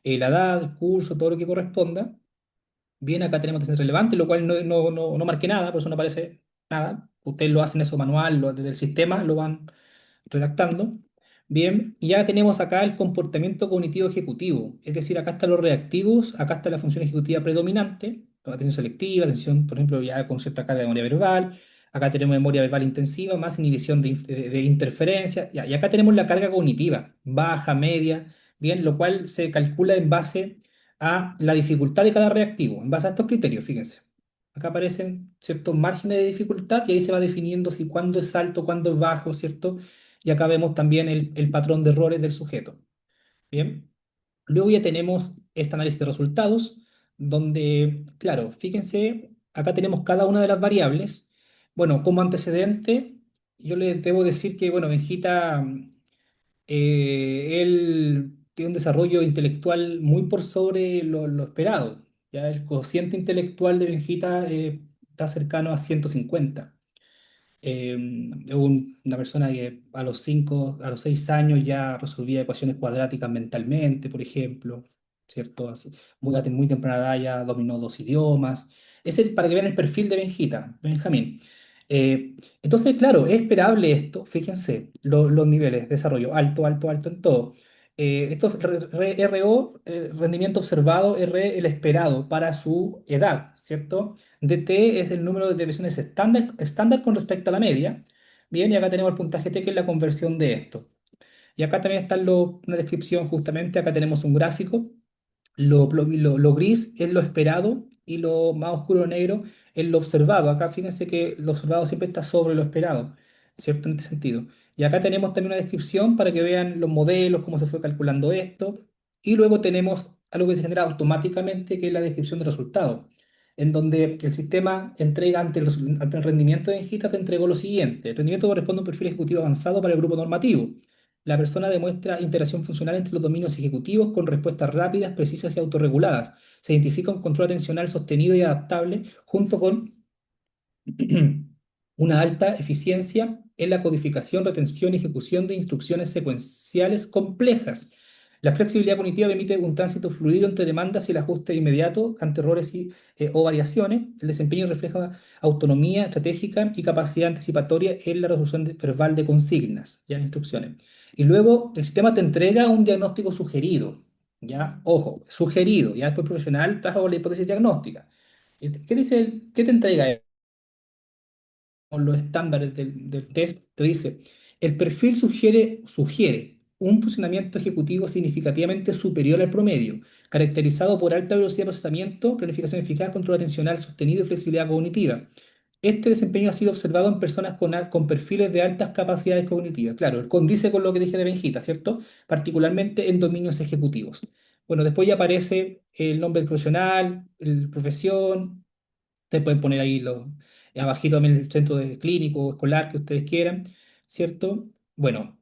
La edad, el curso, todo lo que corresponda. Bien, acá tenemos texto relevante, lo cual no marqué nada, por eso no aparece nada. Ustedes lo hacen eso manual, desde el sistema lo van redactando. Bien, y ya tenemos acá el comportamiento cognitivo ejecutivo, es decir, acá están los reactivos, acá está la función ejecutiva predominante, la atención selectiva, atención, por ejemplo, ya con cierta carga de memoria verbal, acá tenemos memoria verbal intensiva, más inhibición de interferencia, y acá tenemos la carga cognitiva, baja, media, bien, lo cual se calcula en base a la dificultad de cada reactivo, en base a estos criterios, fíjense. Acá aparecen ciertos márgenes de dificultad y ahí se va definiendo si cuándo es alto, cuándo es bajo, ¿cierto? Y acá vemos también el patrón de errores del sujeto. Bien. Luego ya tenemos este análisis de resultados, donde, claro, fíjense, acá tenemos cada una de las variables. Bueno, como antecedente, yo les debo decir que, bueno, Benjita, él tiene un desarrollo intelectual muy por sobre lo esperado. Ya el cociente intelectual de Benjita está cercano a 150. Una persona que a los 5, a los 6 años ya resolvía ecuaciones cuadráticas mentalmente, por ejemplo, ¿cierto? Muy temprana edad ya dominó 2 idiomas. Para que vean el perfil de Benjita, Benjamín. Entonces, claro, es esperable esto, fíjense, los niveles de desarrollo, alto, alto, alto en todo. Esto es RO, rendimiento observado, R, el esperado para su edad, ¿cierto? DT es el número de desviaciones estándar con respecto a la media. Bien, y acá tenemos el puntaje T, que es la conversión de esto. Y acá también está una descripción justamente, acá tenemos un gráfico. Lo gris es lo esperado y lo más oscuro negro es lo observado. Acá fíjense que lo observado siempre está sobre lo esperado, ¿cierto? En este sentido. Y acá tenemos también una descripción para que vean los modelos, cómo se fue calculando esto. Y luego tenemos algo que se genera automáticamente, que es la descripción de resultados, en donde el sistema entrega ante el rendimiento de Engita, te entregó lo siguiente. El rendimiento corresponde a un perfil ejecutivo avanzado para el grupo normativo. La persona demuestra interacción funcional entre los dominios ejecutivos con respuestas rápidas, precisas y autorreguladas. Se identifica un control atencional sostenido y adaptable junto con una alta eficiencia en la codificación, retención y ejecución de instrucciones secuenciales complejas. La flexibilidad cognitiva permite un tránsito fluido entre demandas y el ajuste inmediato ante errores o variaciones. El desempeño refleja autonomía estratégica y capacidad anticipatoria en la resolución verbal de consignas, ya instrucciones. Y luego el sistema te entrega un diagnóstico sugerido, ya, ojo, sugerido, ya después el profesional trabaja la hipótesis diagnóstica. ¿Qué dice qué te entrega con los estándares del test? Te dice, el perfil sugiere un funcionamiento ejecutivo significativamente superior al promedio, caracterizado por alta velocidad de procesamiento, planificación eficaz, control atencional sostenido y flexibilidad cognitiva. Este desempeño ha sido observado en personas con perfiles de altas capacidades cognitivas. Claro, condice con lo que dije de Benjita, ¿cierto? Particularmente en dominios ejecutivos. Bueno, después ya aparece el nombre del profesional, la profesión. Ustedes pueden poner ahí abajito también el centro de clínico o escolar que ustedes quieran, ¿cierto? Bueno,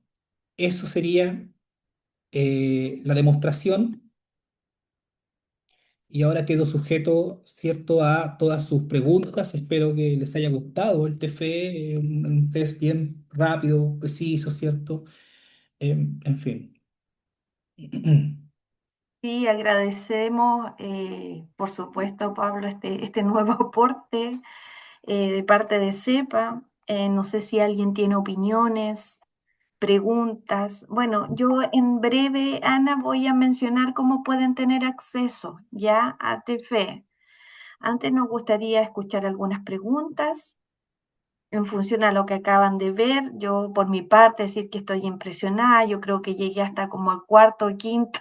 eso sería la demostración, y ahora quedo sujeto, ¿cierto?, a todas sus preguntas. Espero que les haya gustado el TFE, un test bien rápido, preciso, ¿cierto? En fin. Sí, agradecemos, por supuesto, Pablo, este nuevo aporte de parte de CEPA. No sé si alguien tiene opiniones, preguntas. Bueno, yo en breve, Ana, voy a mencionar cómo pueden tener acceso ya a TFE. Antes nos gustaría escuchar algunas preguntas en función a lo que acaban de ver. Yo, por mi parte, decir que estoy impresionada. Yo creo que llegué hasta como al cuarto o quinto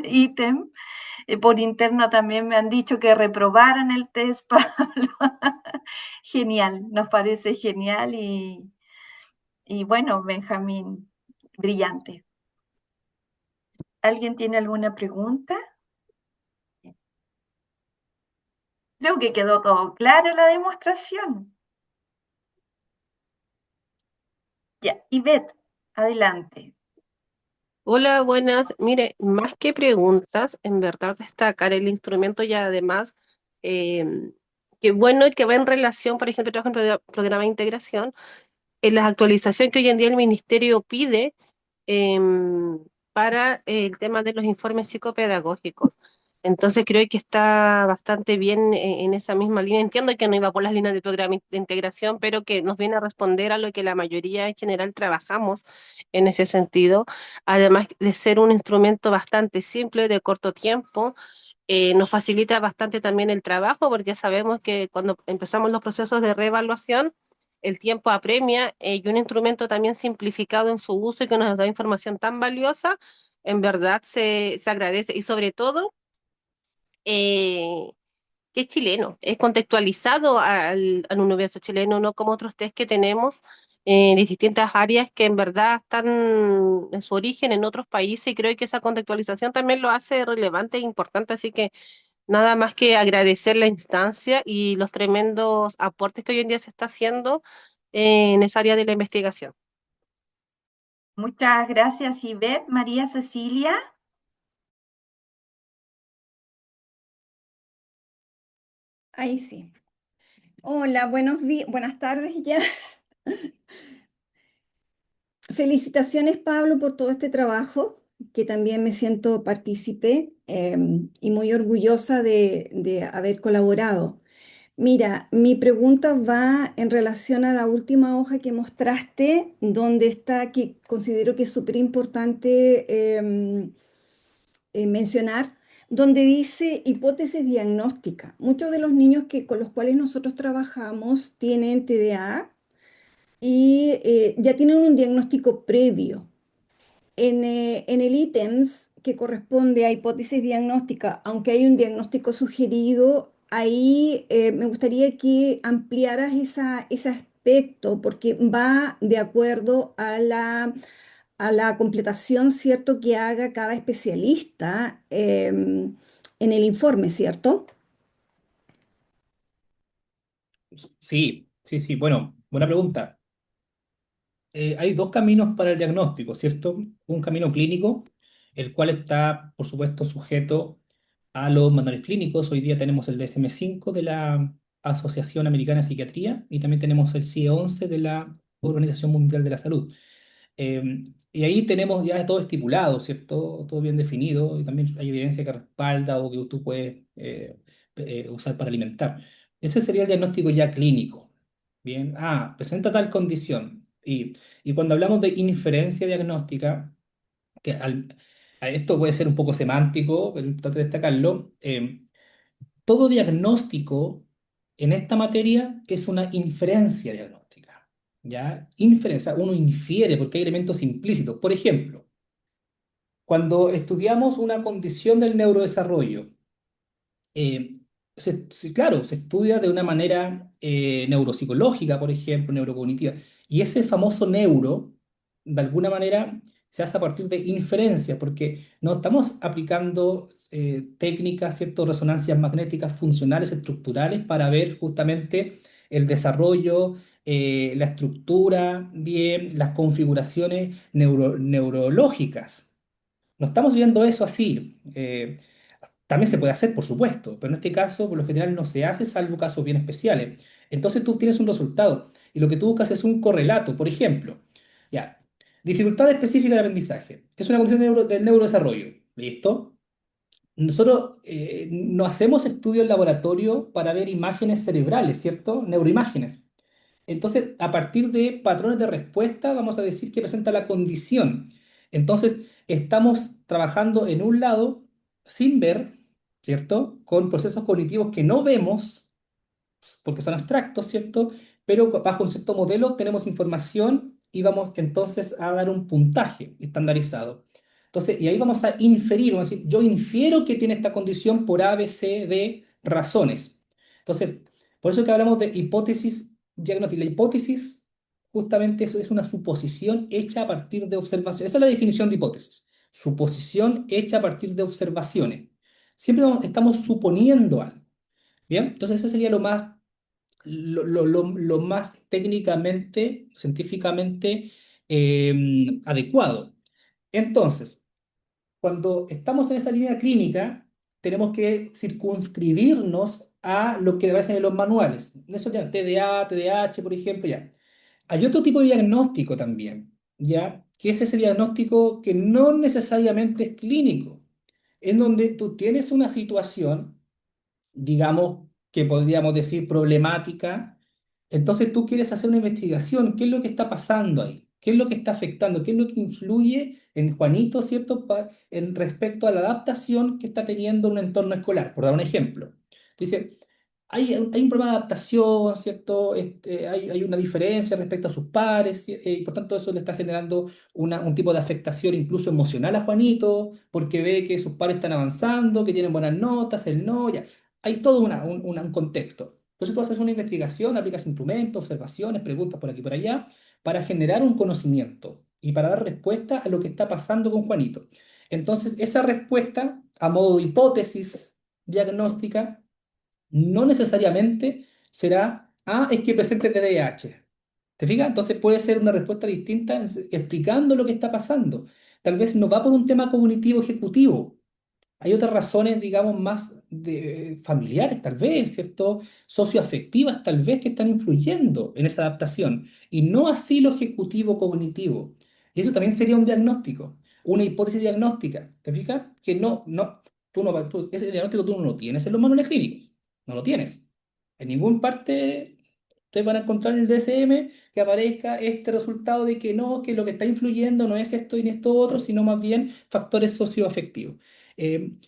ítem. Por interno también me han dicho que reprobaran el test, Pablo. Genial, nos parece genial y bueno, Benjamín, brillante. ¿Alguien tiene alguna pregunta? Creo que quedó todo claro en la demostración. Ya, Ivette, adelante. Hola, buenas. Mire, más que preguntas, en verdad destacar el instrumento y además que bueno y que va en relación, por ejemplo, trabajo en programa de integración, en la actualización que hoy en día el ministerio pide para el tema de los informes psicopedagógicos. Entonces creo que está bastante bien en esa misma línea. Entiendo que no iba por las líneas del programa de integración, pero que nos viene a responder a lo que la mayoría en general trabajamos en ese sentido. Además de ser un instrumento bastante simple, de corto tiempo, nos facilita bastante también el trabajo, porque ya sabemos que cuando empezamos los procesos de reevaluación, el tiempo apremia y un instrumento también simplificado en su uso y que nos da información tan valiosa, en verdad se agradece. Y sobre todo, eh, que es chileno, es contextualizado al universo chileno, no como otros test que tenemos en distintas áreas que en verdad están en su origen en otros países y creo que esa contextualización también lo hace relevante e importante, así que nada más que agradecer la instancia y los tremendos aportes que hoy en día se está haciendo en esa área de la investigación. Muchas gracias, Ivette. María Cecilia. Ahí sí. Hola, buenos días, buenas tardes ya. Felicitaciones, Pablo, por todo este trabajo, que también me siento partícipe y muy orgullosa de haber colaborado. Mira, mi pregunta va en relación a la última hoja que mostraste, donde está, que considero que es súper importante mencionar, donde dice hipótesis diagnóstica. Muchos de los niños con los cuales nosotros trabajamos tienen TDA y ya tienen un diagnóstico previo. En el ítems que corresponde a hipótesis diagnóstica, aunque hay un diagnóstico sugerido, ahí me gustaría que ampliaras ese aspecto porque va de acuerdo a la completación, ¿cierto?, que haga cada especialista en el informe, ¿cierto? Sí, sí, sí. Bueno, buena pregunta. Hay dos caminos para el diagnóstico, ¿cierto? Un camino clínico, el cual está, por supuesto, sujeto a los manuales clínicos. Hoy día tenemos el DSM-5 de la Asociación Americana de Psiquiatría y también tenemos el CIE-11 de la Organización Mundial de la Salud. Y ahí tenemos ya todo estipulado, ¿cierto? Todo bien definido y también hay evidencia que respalda o que tú puedes usar para alimentar. Ese sería el diagnóstico ya clínico. Bien, presenta tal condición. Y cuando hablamos de inferencia diagnóstica, esto puede ser un poco semántico, pero trato de destacarlo. Todo diagnóstico en esta materia es una inferencia diagnóstica. ¿Ya? Inferencia, uno infiere porque hay elementos implícitos. Por ejemplo, cuando estudiamos una condición del neurodesarrollo, eh, claro, se estudia de una manera neuropsicológica, por ejemplo, neurocognitiva, y ese famoso neuro, de alguna manera, se hace a partir de inferencias, porque no estamos aplicando técnicas, ¿cierto? Resonancias magnéticas funcionales, estructurales, para ver justamente el desarrollo, la estructura, bien, las configuraciones neurológicas. No estamos viendo eso así. También se puede hacer, por supuesto, pero en este caso, por lo general, no se hace salvo casos bien especiales. Entonces tú tienes un resultado y lo que tú buscas es un correlato. Por ejemplo, ya, dificultad específica de aprendizaje. Es una condición del neurodesarrollo. ¿Listo? Nosotros no hacemos estudios en laboratorio para ver imágenes cerebrales, ¿cierto? Neuroimágenes. Entonces, a partir de patrones de respuesta, vamos a decir que presenta la condición. Entonces, estamos trabajando en un lado sin ver, ¿cierto? Con procesos cognitivos que no vemos, porque son abstractos, ¿cierto? Pero bajo un cierto modelo tenemos información y vamos entonces a dar un puntaje estandarizado. Entonces, y ahí vamos a inferir, vamos a decir, yo infiero que tiene esta condición por A, B, C, D razones. Entonces, por eso que hablamos de hipótesis diagnóstica. La hipótesis, justamente eso es una suposición hecha a partir de observaciones. Esa es la definición de hipótesis. Suposición hecha a partir de observaciones. Siempre estamos suponiendo algo. Bien, entonces eso sería lo más técnicamente, científicamente adecuado. Entonces, cuando estamos en esa línea clínica, tenemos que circunscribirnos a lo que aparece en los manuales. Eso ya, TDA, TDAH, por ejemplo, ya. Hay otro tipo de diagnóstico también, ¿ya? Que es ese diagnóstico que no necesariamente es clínico, en donde tú tienes una situación, digamos, que podríamos decir problemática, entonces tú quieres hacer una investigación, ¿qué es lo que está pasando ahí? ¿Qué es lo que está afectando? ¿Qué es lo que influye en Juanito, ¿cierto? En respecto a la adaptación que está teniendo en un entorno escolar, por dar un ejemplo. Dice, hay un problema de adaptación, ¿cierto? Hay una diferencia respecto a sus pares, y por tanto eso le está generando un tipo de afectación incluso emocional a Juanito, porque ve que sus pares están avanzando, que tienen buenas notas, él no, ya. Hay todo un contexto. Entonces tú haces una investigación, aplicas instrumentos, observaciones, preguntas por aquí y por allá, para generar un conocimiento y para dar respuesta a lo que está pasando con Juanito. Entonces, esa respuesta, a modo de hipótesis diagnóstica, no necesariamente será, es que presente TDAH. ¿Te fijas? Entonces puede ser una respuesta distinta explicando lo que está pasando. Tal vez no va por un tema cognitivo ejecutivo, Hay otras razones, digamos, más familiares, tal vez, ¿cierto? Socioafectivas, tal vez, que están influyendo en esa adaptación, y no así lo ejecutivo cognitivo. Y eso también sería un diagnóstico, una hipótesis diagnóstica. ¿Te fijas? Que ese diagnóstico tú no lo tienes en los manuales clínicos, no lo tienes. En ninguna parte ustedes van a encontrar en el DSM que aparezca este resultado de que no, que lo que está influyendo no es esto y ni esto otro, sino más bien factores socioafectivos.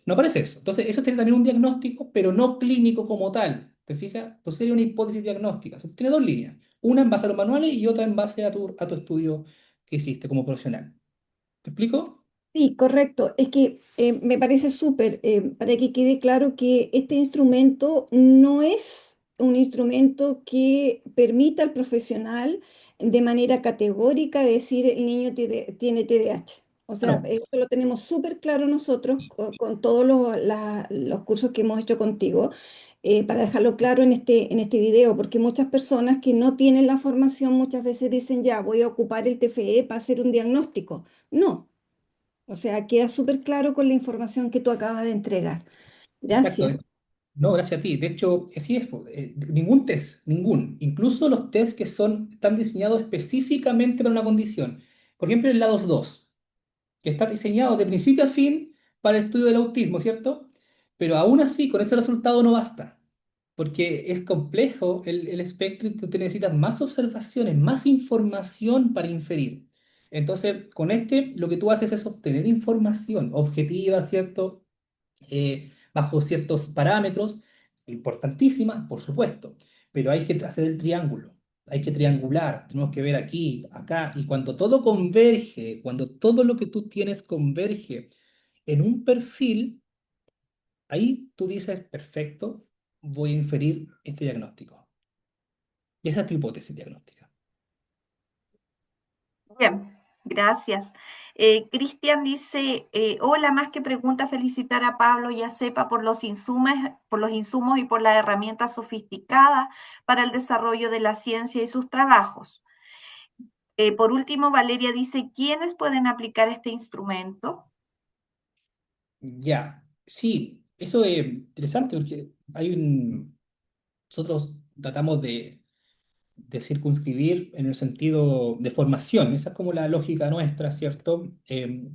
No aparece eso. Entonces, eso tiene también un diagnóstico, pero no clínico como tal. ¿Te fijas? Pues sería una hipótesis diagnóstica. O sea, tiene dos líneas. Una en base a los manuales y otra en base a tu estudio que hiciste como profesional. ¿Te explico? Sí, correcto. Es que me parece súper, para que quede claro que este instrumento no es un instrumento que permita al profesional de manera categórica decir el niño tiene TDAH. O sea, Claro. eso lo tenemos súper claro nosotros con todos los cursos que hemos hecho contigo, para dejarlo claro en este video, porque muchas personas que no tienen la formación muchas veces dicen, ya, voy a ocupar el TFE para hacer un diagnóstico. No. O sea, queda súper claro con la información que tú acabas de entregar. Exacto. Gracias. No, gracias a ti. De hecho, así es. Ningún test, ningún. Incluso los test que están diseñados específicamente para una condición. Por ejemplo, el LADOS 2, que está diseñado de principio a fin para el estudio del autismo, ¿cierto? Pero aún así, con ese resultado no basta, porque es complejo el espectro y tú te necesitas más observaciones, más información para inferir. Entonces, con lo que tú haces es obtener información objetiva, ¿cierto? Bajo ciertos parámetros, importantísima, por supuesto, pero hay que hacer el triángulo, hay que triangular, tenemos que ver aquí, acá, y cuando todo converge, cuando todo lo que tú tienes converge en un perfil, ahí tú dices, perfecto, voy a inferir este diagnóstico. Y esa es tu hipótesis diagnóstica. Bien, gracias. Cristian dice, hola, más que pregunta, felicitar a Pablo y a Cepa por los insumos y por las herramientas sofisticadas para el desarrollo de la ciencia y sus trabajos. Por último, Valeria dice, ¿quiénes pueden aplicar este instrumento? Ya, sí, eso es interesante porque nosotros tratamos de circunscribir en el sentido de formación. Esa es como la lógica nuestra, ¿cierto? El,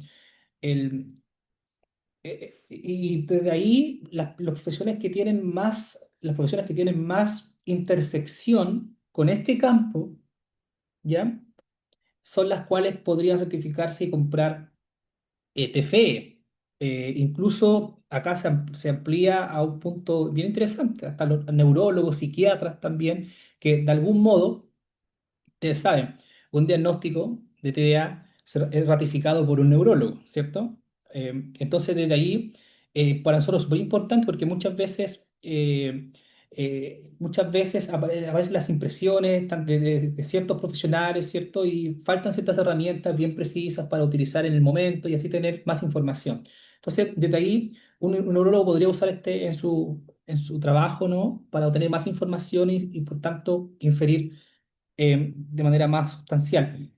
y desde ahí las profesiones que tienen más intersección con este campo, ¿ya? Son las cuales podrían certificarse y comprar TFE. Incluso acá se amplía a un punto bien interesante, hasta los neurólogos, psiquiatras también, que de algún modo ustedes saben, un diagnóstico de TDA es ratificado por un neurólogo, ¿cierto? Entonces, desde ahí, para nosotros es muy importante porque muchas veces aparecen las impresiones de ciertos profesionales, ¿cierto? Y faltan ciertas herramientas bien precisas para utilizar en el momento y así tener más información. Entonces, desde ahí, un neurólogo podría usar en su trabajo, ¿no? Para obtener más información y por tanto, inferir de manera más sustancial.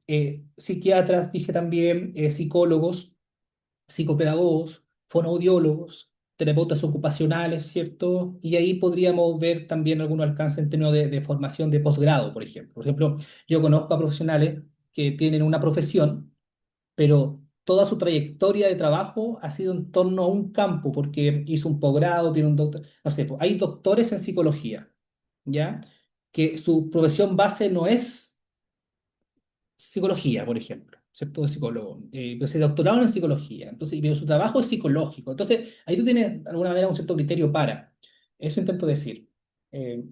Psiquiatras, dije también, psicólogos, psicopedagogos, fonoaudiólogos, terapeutas ocupacionales, ¿cierto? Y ahí podríamos ver también algún alcance en términos de formación de posgrado, por ejemplo. Por ejemplo, yo conozco a profesionales que tienen una profesión, pero toda su trayectoria de trabajo ha sido en torno a un campo, porque hizo un posgrado, tiene un doctor, no sé, pues, hay doctores en psicología, ¿ya? Que su profesión base no es psicología, por ejemplo, ¿cierto? De psicólogo, pero se doctoraron en psicología, entonces, pero su trabajo es psicológico. Entonces, ahí tú tienes, de alguna manera, un cierto criterio para. Eso intento decir. Eh,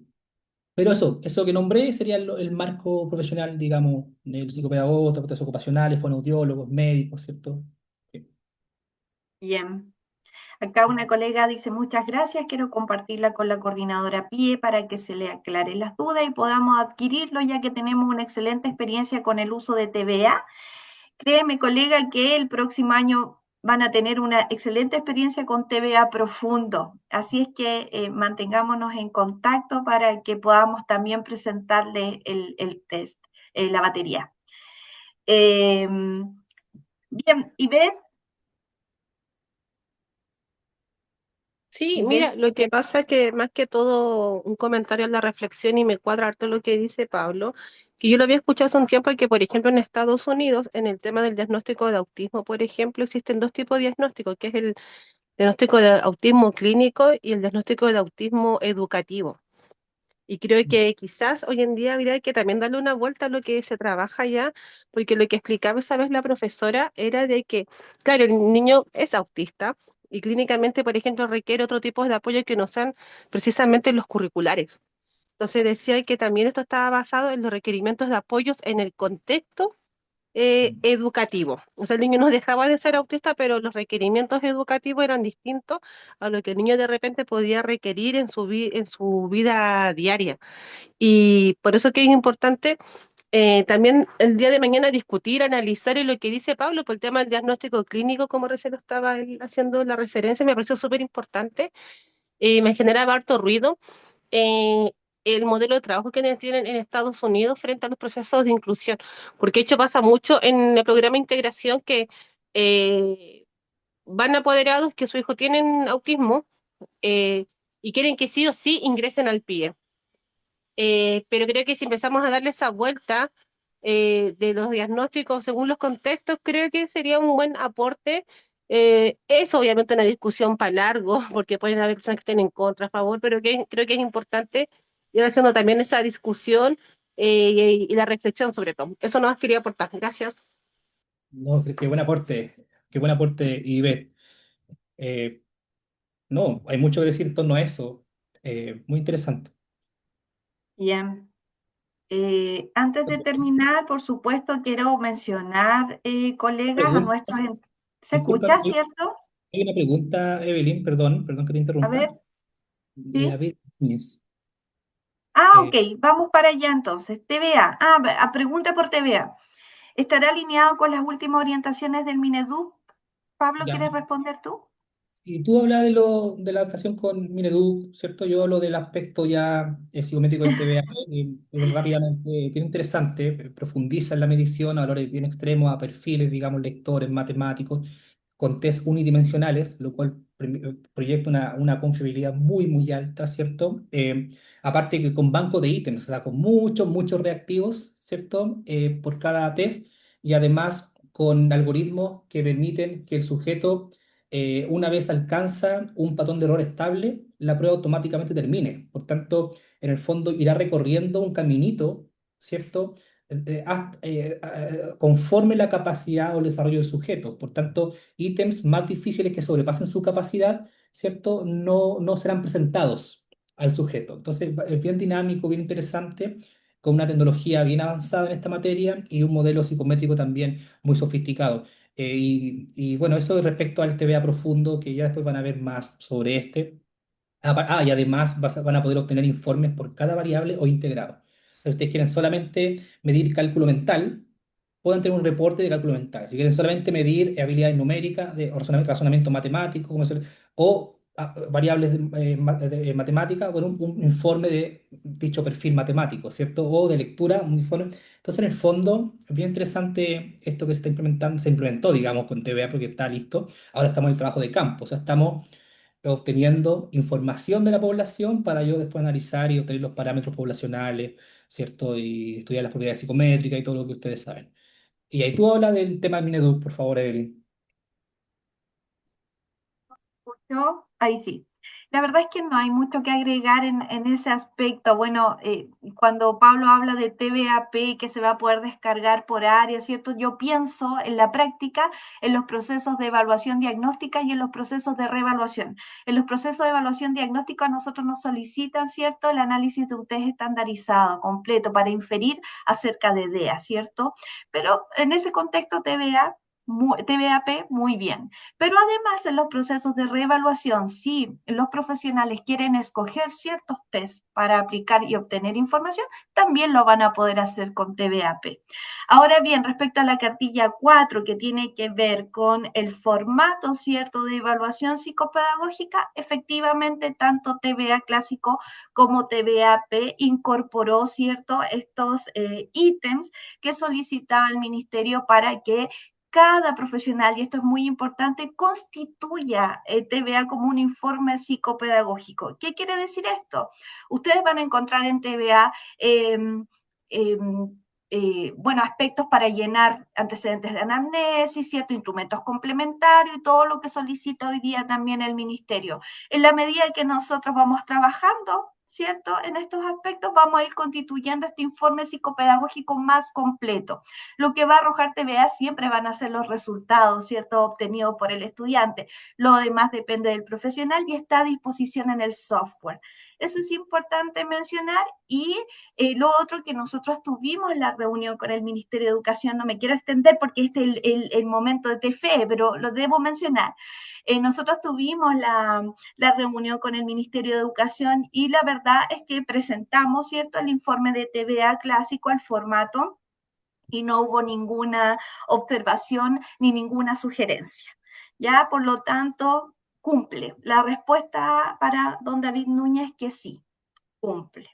pero eso que nombré sería el marco profesional, digamos, del psicopedagogo, terapeutas ocupacionales, fonoaudiólogos, médicos, ¿cierto? Sí. Bien. Acá una colega dice, muchas gracias, quiero compartirla con la coordinadora PIE para que se le aclaren las dudas y podamos adquirirlo, ya que tenemos una excelente experiencia con el uso de TVA. Créeme, colega, que el próximo año van a tener una excelente experiencia con TVA profundo. Así es que mantengámonos en contacto para que podamos también presentarle el test, la batería. Bien, y ver, Sí, mira, Ivette. lo que pasa es que más que todo un comentario a la reflexión y me cuadra harto lo que dice Pablo, que yo lo había escuchado hace un tiempo y que, por ejemplo, en Estados Unidos, en el tema del diagnóstico de autismo, por ejemplo, existen dos tipos de diagnóstico, que es el diagnóstico de autismo clínico y el diagnóstico de autismo educativo. Y creo que quizás hoy en día habría que también darle una vuelta a lo que se trabaja ya, porque lo que explicaba esa vez la profesora era de que, claro, el niño es autista y clínicamente, por ejemplo, requiere otro tipo de apoyo que no sean precisamente los curriculares. Entonces decía que también esto estaba basado en los requerimientos de apoyos en el contexto educativo. O sea, el niño no dejaba de ser autista, pero los requerimientos educativos eran distintos a lo que el niño de repente podía requerir en en su vida diaria. Y por eso que es importante también el día de mañana discutir, analizar y lo que dice Pablo por el tema del diagnóstico clínico, como recién lo estaba él haciendo la referencia, me pareció súper importante. Me generaba harto ruido eh, el modelo de trabajo que tienen en Estados Unidos frente a los procesos de inclusión, porque de hecho pasa mucho en el programa de integración que eh, van apoderados que su hijo tienen autismo eh, y quieren que sí o sí ingresen al PIE. Pero creo que si empezamos a darle esa vuelta de los diagnósticos según los contextos, creo que sería un buen aporte. Es obviamente una discusión para largo, porque pueden haber personas que estén en contra, a favor, pero creo que es importante ir haciendo también esa discusión y la reflexión sobre todo. Eso no más quería aportar. Gracias. No, qué buen aporte, Ivette. Eh, no, hay mucho que decir en torno a eso. Muy interesante. Bien. Antes de terminar, por supuesto, quiero mencionar, colegas, a Pregunta, nuestros... ¿Se disculpa, escucha, cierto? hay una pregunta, Evelyn, perdón que te A interrumpa, ver, de ¿sí? David Núñez. Ok, Eh, vamos para allá entonces. TVA. Pregunta por TVA. ¿Estará alineado con las últimas orientaciones del Mineduc? Pablo, ya, ¿quieres responder tú? y tú hablas de la adaptación con Minedu, ¿cierto? Yo hablo del aspecto ya psicométrico del TBA, rápidamente, bien interesante, profundiza en la medición a valores bien extremos, a perfiles, digamos, lectores, matemáticos, con test unidimensionales, lo cual proyecta una confiabilidad muy, muy alta, ¿cierto? Aparte que con banco de ítems, o sea, con muchos reactivos, ¿cierto? Por cada test, y además con algoritmos que permiten que el sujeto una vez alcanza un patrón de error estable, la prueba automáticamente termine. Por tanto, en el fondo irá recorriendo un caminito, ¿cierto? Conforme la capacidad o el desarrollo del sujeto. Por tanto, ítems más difíciles que sobrepasen su capacidad, ¿cierto? No serán presentados al sujeto. Entonces, es bien dinámico, bien interesante, con una tecnología bien avanzada en esta materia y un modelo psicométrico también muy sofisticado. Y bueno, eso respecto al TBA profundo, que ya después van a ver más sobre este. Y además van a poder obtener informes por cada variable o integrado. Si ustedes quieren solamente medir cálculo mental, pueden tener un reporte de cálculo mental. Si quieren solamente medir habilidades numéricas, o razonamiento matemático, o variables matemáticas, bueno, un informe de dicho perfil matemático, ¿cierto? O de lectura, un informe. Entonces, en el fondo, es bien interesante esto que se está implementando, se implementó, digamos, con TVA porque está listo. Ahora estamos en el trabajo de campo, o sea, estamos obteniendo información de la población para yo después analizar y obtener los parámetros poblacionales, ¿cierto? Y estudiar las propiedades psicométricas y todo lo que ustedes saben. Y ahí tú hablas del tema de Mineduc, por favor, Evelyn. ¿Escuchó? Ahí sí. La verdad es que no hay mucho que agregar en ese aspecto. Bueno, cuando Pablo habla de TVAP que se va a poder descargar por área, ¿cierto? Yo pienso en la práctica, en los procesos de evaluación diagnóstica y en los procesos de reevaluación. En los procesos de evaluación diagnóstica a nosotros nos solicitan, ¿cierto? El análisis de un test estandarizado, completo, para inferir acerca de DEA, ¿cierto? Pero en ese contexto TVAP, muy bien. Pero además en los procesos de reevaluación, si los profesionales quieren escoger ciertos tests para aplicar y obtener información, también lo van a poder hacer con TVAP. Ahora bien, respecto a la cartilla 4 que tiene que ver con el formato, ¿cierto?, de evaluación psicopedagógica, efectivamente tanto TVA clásico como TVAP incorporó, ¿cierto?, estos ítems que solicitaba el ministerio para que cada profesional, y esto es muy importante, constituya el TVA como un informe psicopedagógico. ¿Qué quiere decir esto? Ustedes van a encontrar en TVA bueno, aspectos para llenar antecedentes de anamnesis, ciertos instrumentos complementarios y todo lo que solicita hoy día también el ministerio. En la medida que nosotros vamos trabajando, ¿cierto? En estos aspectos vamos a ir constituyendo este informe psicopedagógico más completo. Lo que va a arrojar TVA siempre van a ser los resultados, ¿cierto? Obtenidos por el estudiante. Lo demás depende del profesional y está a disposición en el software. Eso es importante mencionar. Y lo otro que nosotros tuvimos la reunión con el Ministerio de Educación, no me quiero extender porque este es el momento de TFE, pero lo debo mencionar. Nosotros tuvimos la reunión con el Ministerio de Educación y la verdad es que presentamos, ¿cierto?, el informe de TVA clásico al formato y no hubo ninguna observación ni ninguna sugerencia. Ya, por lo tanto, cumple. La respuesta para don David Núñez es que sí, cumple.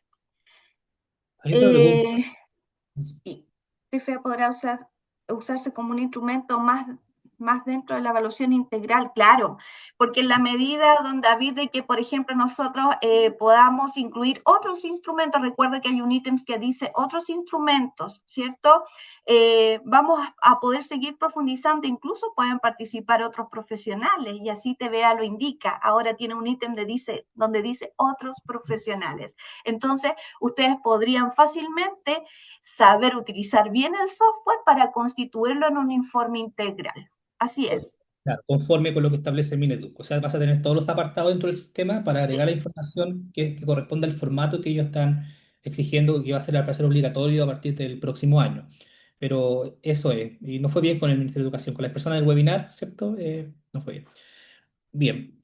Hay otra pregunta. Y TFE podrá usarse como un instrumento más dentro de la evaluación integral, claro, porque en la medida, don David, de que, por ejemplo, nosotros podamos incluir otros instrumentos, recuerda que hay un ítem que dice otros instrumentos, ¿cierto? Vamos a poder seguir profundizando, incluso pueden participar otros profesionales y así TVA lo indica. Ahora tiene un ítem donde dice otros profesionales. Entonces, ustedes podrían fácilmente saber utilizar bien el software para constituirlo en un informe integral. Así es. Claro, conforme con lo que establece Mineduc. O sea, vas a tener todos los apartados dentro del sistema para agregar Sí. la información que corresponde al formato que ellos están exigiendo que va a ser obligatorio a partir del próximo año. Pero eso es, y no fue bien con el Ministerio de Educación, con las personas del webinar, ¿cierto? No fue bien. Bien,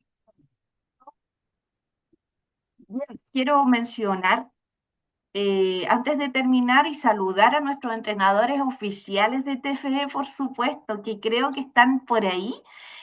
Quiero mencionar, antes de terminar y saludar a nuestros entrenadores oficiales de TFE, por supuesto, que creo que están por ahí.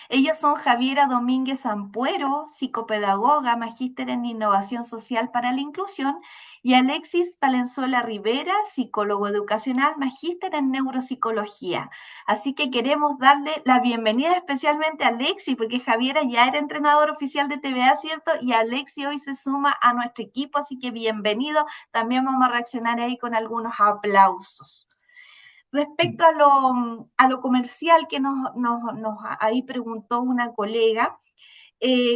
Ellos son Javiera Domínguez Ampuero, psicopedagoga, magíster en innovación social para la inclusión, y Alexis Valenzuela Rivera, psicólogo educacional, magíster en neuropsicología. Así que queremos darle la bienvenida especialmente a Alexis, porque Javiera ya era entrenador oficial de TVA, ¿cierto? Y Alexis hoy se suma a nuestro equipo, así que bienvenido. También vamos a reaccionar ahí con algunos aplausos. Respecto a lo comercial que ahí preguntó una colega,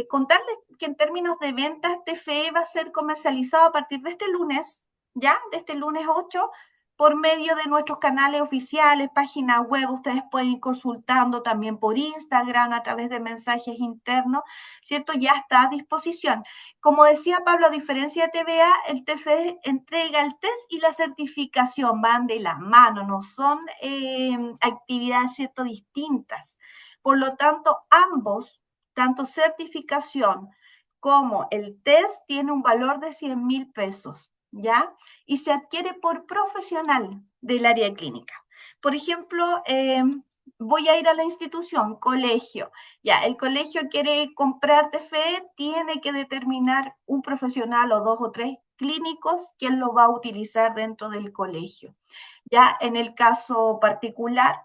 contarles que en términos de ventas, TFE va a ser comercializado a partir de este lunes, ¿ya? De este lunes 8, por medio de nuestros canales oficiales, página web, ustedes pueden ir consultando también por Instagram, a través de mensajes internos, ¿cierto? Ya está a disposición. Como decía Pablo, a diferencia de TVA, el TFE entrega el test y la certificación, van de la mano, no son actividades, ¿cierto?, distintas. Por lo tanto, ambos, tanto certificación como el test, tiene un valor de 100.000 pesos, ¿ya? Y se adquiere por profesional del área clínica. Por ejemplo, voy a ir a la institución, colegio, ya, el colegio quiere comprar TFE, tiene que determinar un profesional o dos o tres clínicos quién lo va a utilizar dentro del colegio. Ya en el caso particular,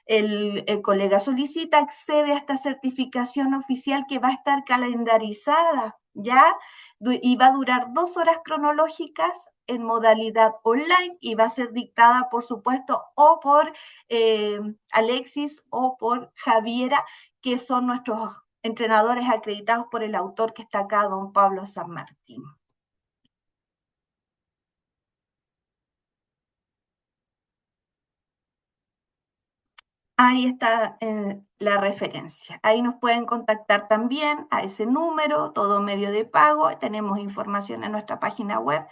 el colega solicita, accede a esta certificación oficial que va a estar calendarizada, ¿ya? Y va a durar 2 horas cronológicas en modalidad online y va a ser dictada, por supuesto, o por Alexis o por Javiera, que son nuestros entrenadores acreditados por el autor que está acá, don Pablo San Martín. Ahí está la referencia. Ahí nos pueden contactar también a ese número, todo medio de pago. Tenemos información en nuestra página web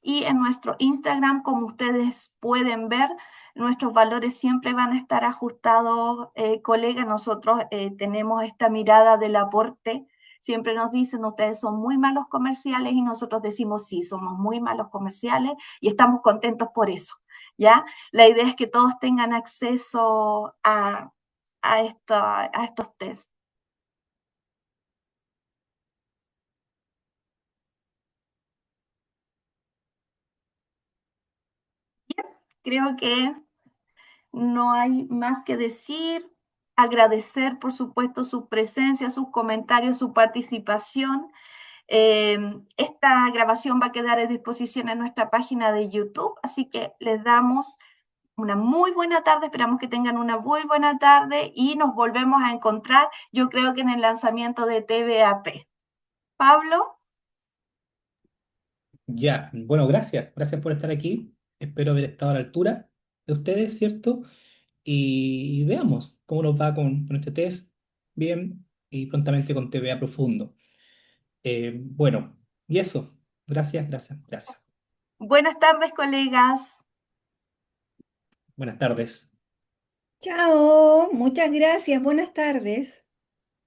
y en nuestro Instagram. Como ustedes pueden ver, nuestros valores siempre van a estar ajustados, colega. Nosotros tenemos esta mirada del aporte. Siempre nos dicen, ustedes son muy malos comerciales y nosotros decimos, sí, somos muy malos comerciales y estamos contentos por eso. ¿Ya? La idea es que todos tengan acceso a estos test. Creo que no hay más que decir. agradecer, por supuesto, su presencia, sus comentarios, su participación. Esta grabación va a quedar a disposición en nuestra página de YouTube, así que les damos una muy buena tarde, esperamos que tengan una muy buena tarde y nos volvemos a encontrar, yo creo que en el lanzamiento de TVAP. Pablo, Ya, bueno, gracias. Gracias por estar aquí. Espero haber estado a la altura de ustedes, ¿cierto? Y veamos cómo nos va con este test. Bien, y prontamente con TVA profundo. Bueno, y eso. Gracias, gracias, gracias. buenas tardes, colegas. Buenas tardes. Chao, muchas gracias, buenas tardes.